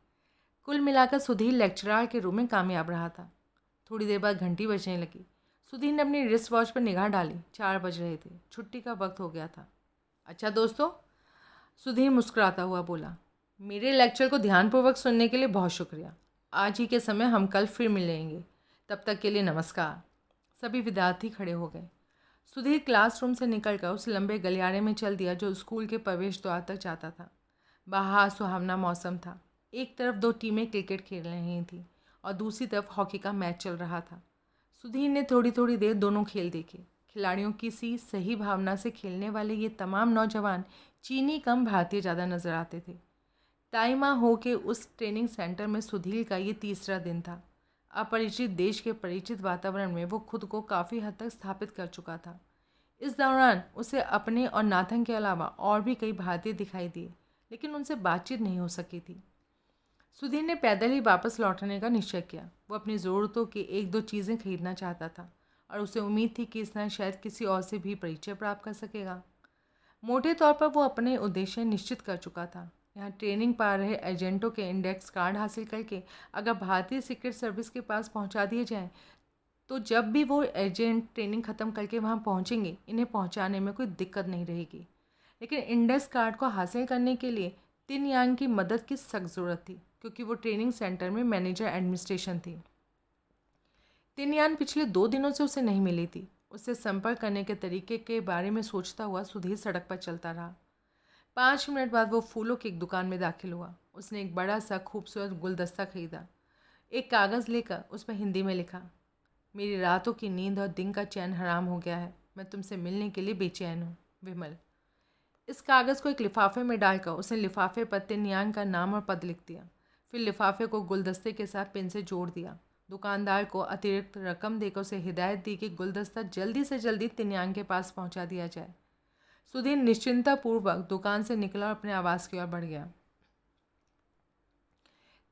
कुल मिलाकर सुधीर लेक्चरार के रूप में कामयाब रहा था। थोड़ी देर बाद घंटी बजने लगी। सुधीर ने अपनी रिस्ट वॉच पर निगाह डाली। 4 बज रहे थे। छुट्टी का वक्त हो गया था। अच्छा दोस्तों, सुधीर मुस्कुराता हुआ बोला, मेरे लेक्चर को ध्यानपूर्वक सुनने के लिए बहुत शुक्रिया। आज ही के समय हम कल फिर मिलेंगे। तब तक के लिए नमस्कार। सभी विद्यार्थी खड़े हो गए। सुधीर क्लासरूम से निकलकर उस लंबे गलियारे में चल दिया जो स्कूल के प्रवेश द्वार तक जाता था। बाहर सुहावना मौसम था। एक तरफ 2 टीमें क्रिकेट खेल रही थीं और दूसरी तरफ हॉकी का मैच चल रहा था। सुधीर ने थोड़ी थोड़ी देर दोनों खेल देखे। खिलाड़ियों की सी सही भावना से खेलने वाले ये तमाम नौजवान चीनी कम भारतीय ज़्यादा नजर आते थे। ताइमा हो के उस ट्रेनिंग सेंटर में सुधीर का ये तीसरा दिन था। अपरिचित देश के परिचित वातावरण में वो खुद को काफ़ी हद तक स्थापित कर चुका था। इस दौरान उसे अपने और नाथन के अलावा और भी कई भारतीय दिखाई दिए, लेकिन उनसे बातचीत नहीं हो सकी थी। सुधीर ने पैदल ही वापस लौटने का निश्चय किया। वो अपनी ज़रूरतों की 1-2 चीज़ें खरीदना चाहता था और उसे उम्मीद थी कि इस तरह शायद किसी और से भी परिचय प्राप्त कर सकेगा। मोटे तौर पर वो अपने उद्देश्य निश्चित कर चुका था। यहाँ ट्रेनिंग पा रहे एजेंटों के इंडेक्स कार्ड हासिल करके अगर भारतीय सीक्रेट सर्विस के पास पहुँचा दिए जाएँ तो जब भी वो एजेंट ट्रेनिंग ख़त्म करके वहाँ पहुँचेंगे इन्हें पहुँचाने में कोई दिक्कत नहीं रहेगी। लेकिन इंडेक्स कार्ड को हासिल करने के लिए तिन यांग की मदद की सख्त ज़रूरत थी, क्योंकि वो ट्रेनिंग सेंटर में मैनेजर एडमिनिस्ट्रेशन थी। तिन यांग पिछले 2 दिनों से उसे नहीं मिली थी। उससे संपर्क करने के तरीके के बारे में सोचता हुआ सुधीर सड़क पर चलता रहा। 5 मिनट बाद वो फूलों की एक दुकान में दाखिल हुआ। उसने एक बड़ा सा खूबसूरत गुलदस्ता खरीदा। एक कागज़ लेकर उस पर हिंदी में लिखा, मेरी रातों की नींद और दिन का चैन हराम हो गया है। मैं तुमसे मिलने के लिए बेचैन हूँ, विमल। इस कागज़ को एक लिफाफे में डालकर उसने लिफाफे पर तिन यांग का नाम और पद लिख दिया। फिर लिफाफे को गुलदस्ते के साथ पिन से जोड़ दिया। दुकानदार को अतिरिक्त रकम देकर उसे हिदायत दी कि गुलदस्ता जल्दी से जल्दी तिन यांग के पास पहुंचा दिया जाए। सुधीर निश्चिंतापूर्वक दुकान से निकला और अपने आवास की ओर बढ़ गया।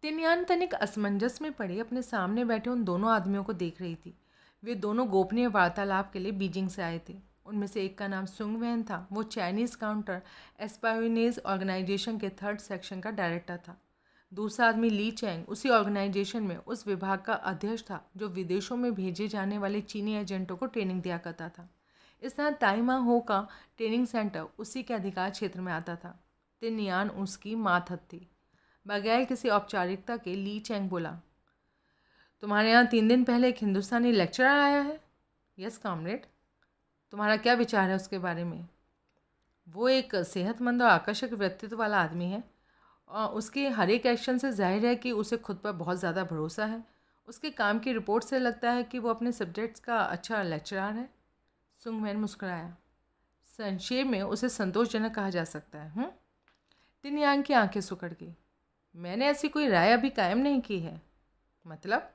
तिन यांग तनिक असमंजस में पड़ी अपने सामने बैठे उन दोनों आदमियों को देख रही थी। वे दोनों गोपनीय वार्तालाप के लिए बीजिंग से आए थे। उनमें से एक का नाम सुंग वैन था। वो चाइनीज़ काउंटर एस्पायोनेज ऑर्गेनाइजेशन के 3rd सेक्शन का डायरेक्टर था। दूसरा आदमी ली चैंग उसी ऑर्गेनाइजेशन में उस विभाग का अध्यक्ष था जो विदेशों में भेजे जाने वाले चीनी एजेंटों को ट्रेनिंग दिया करता था। इस तरह ताइमा हो का ट्रेनिंग सेंटर उसी के अधिकार क्षेत्र में आता था। तिन यांग उसकी मातहत थी। बगैर किसी औपचारिकता के ली चैंग बोला, तुम्हारे यहाँ 3 दिन पहले एक हिंदुस्तानी लेक्चरर आया है। Yes comrade. तुम्हारा क्या विचार है उसके बारे में? वो एक सेहतमंद और आकर्षक व्यक्तित्व वाला आदमी है और उसके हर एक एक्शन से जाहिर है कि उसे खुद पर बहुत ज़्यादा भरोसा है। उसके काम की रिपोर्ट से लगता है कि वो अपने सब्जेक्ट्स का अच्छा लेक्चरर है। सुंग वैन मुस्कुराया। संक्षेप में उसे संतोषजनक कहा जा सकता है। तिन यांग की आंखें सुकड़ गई। मैंने ऐसी कोई राय अभी कायम नहीं की है। मतलब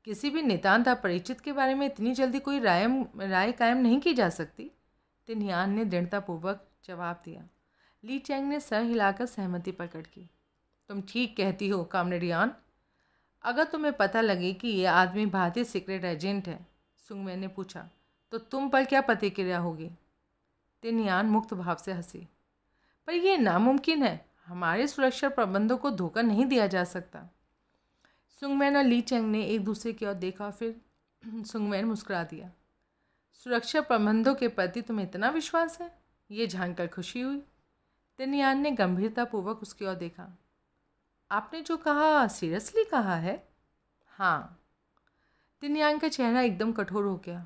किसी भी नितांत अपरिचित के बारे में इतनी जल्दी कोई राय कायम नहीं की जा सकती। तिन यांग ने दृढ़तापूर्वक जवाब दिया। ली चैंग ने सर हिलाकर सहमति प्रकट की। तुम ठीक कहती हो कॉमरेड यान। अगर तुम्हें पता लगे कि ये आदमी भारतीय सीक्रेट एजेंट है, सुंगवैन ने पूछा, तो तुम पर क्या प्रतिक्रिया होगी? तिन यांग मुक्त भाव से हंसी। पर यह नामुमकिन है। हमारे सुरक्षा प्रबंधों को धोखा नहीं दिया जा सकता। सुंगवैन और ली चैंग ने एक दूसरे की ओर देखा। फिर सुंगवैन मुस्कुरा दिया। सुरक्षा प्रबंधों के प्रति तुम्हें इतना विश्वास है, ये जानकर खुशी हुई। तिन यांग ने गंभीरतापूर्वक उसकी ओर देखा। आपने जो कहा सीरियसली कहा है? हाँ। तिन यांग का चेहरा एकदम कठोर हो गया।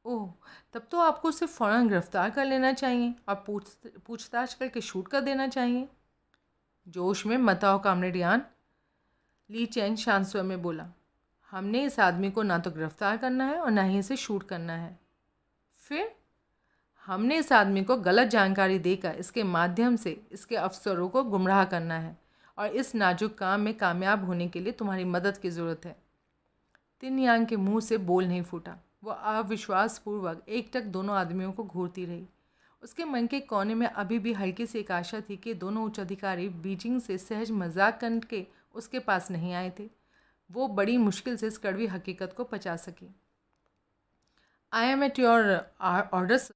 ओह, तब तो आपको उसे फ़ौरन गिरफ्तार कर लेना चाहिए और पूछताछ करके शूट कर देना चाहिए। जोश में मत आओ कॉमरेड यान। ली चैंग शांत स्वर में बोला, हमने इस आदमी को ना तो गिरफ्तार करना है और ना ही इसे शूट करना है। फिर हमने इस आदमी को गलत जानकारी देकर इसके माध्यम से इसके अफसरों को गुमराह करना है और इस नाजुक काम में कामयाब होने के लिए तुम्हारी मदद की ज़रूरत है। तिन यांग के मुंह से बोल नहीं फूटा। वो अविश्वासपूर्वक एकटक दोनों आदमियों को घूरती रही। उसके मन के कोने में अभी भी हल्की सी एक आशा थी कि दोनों उच्च अधिकारी बीजिंग से सहज मजाक करके उसके पास नहीं आए थे। वो बड़ी मुश्किल से इस कड़वी हकीकत को पचा सकी। I am at your orders.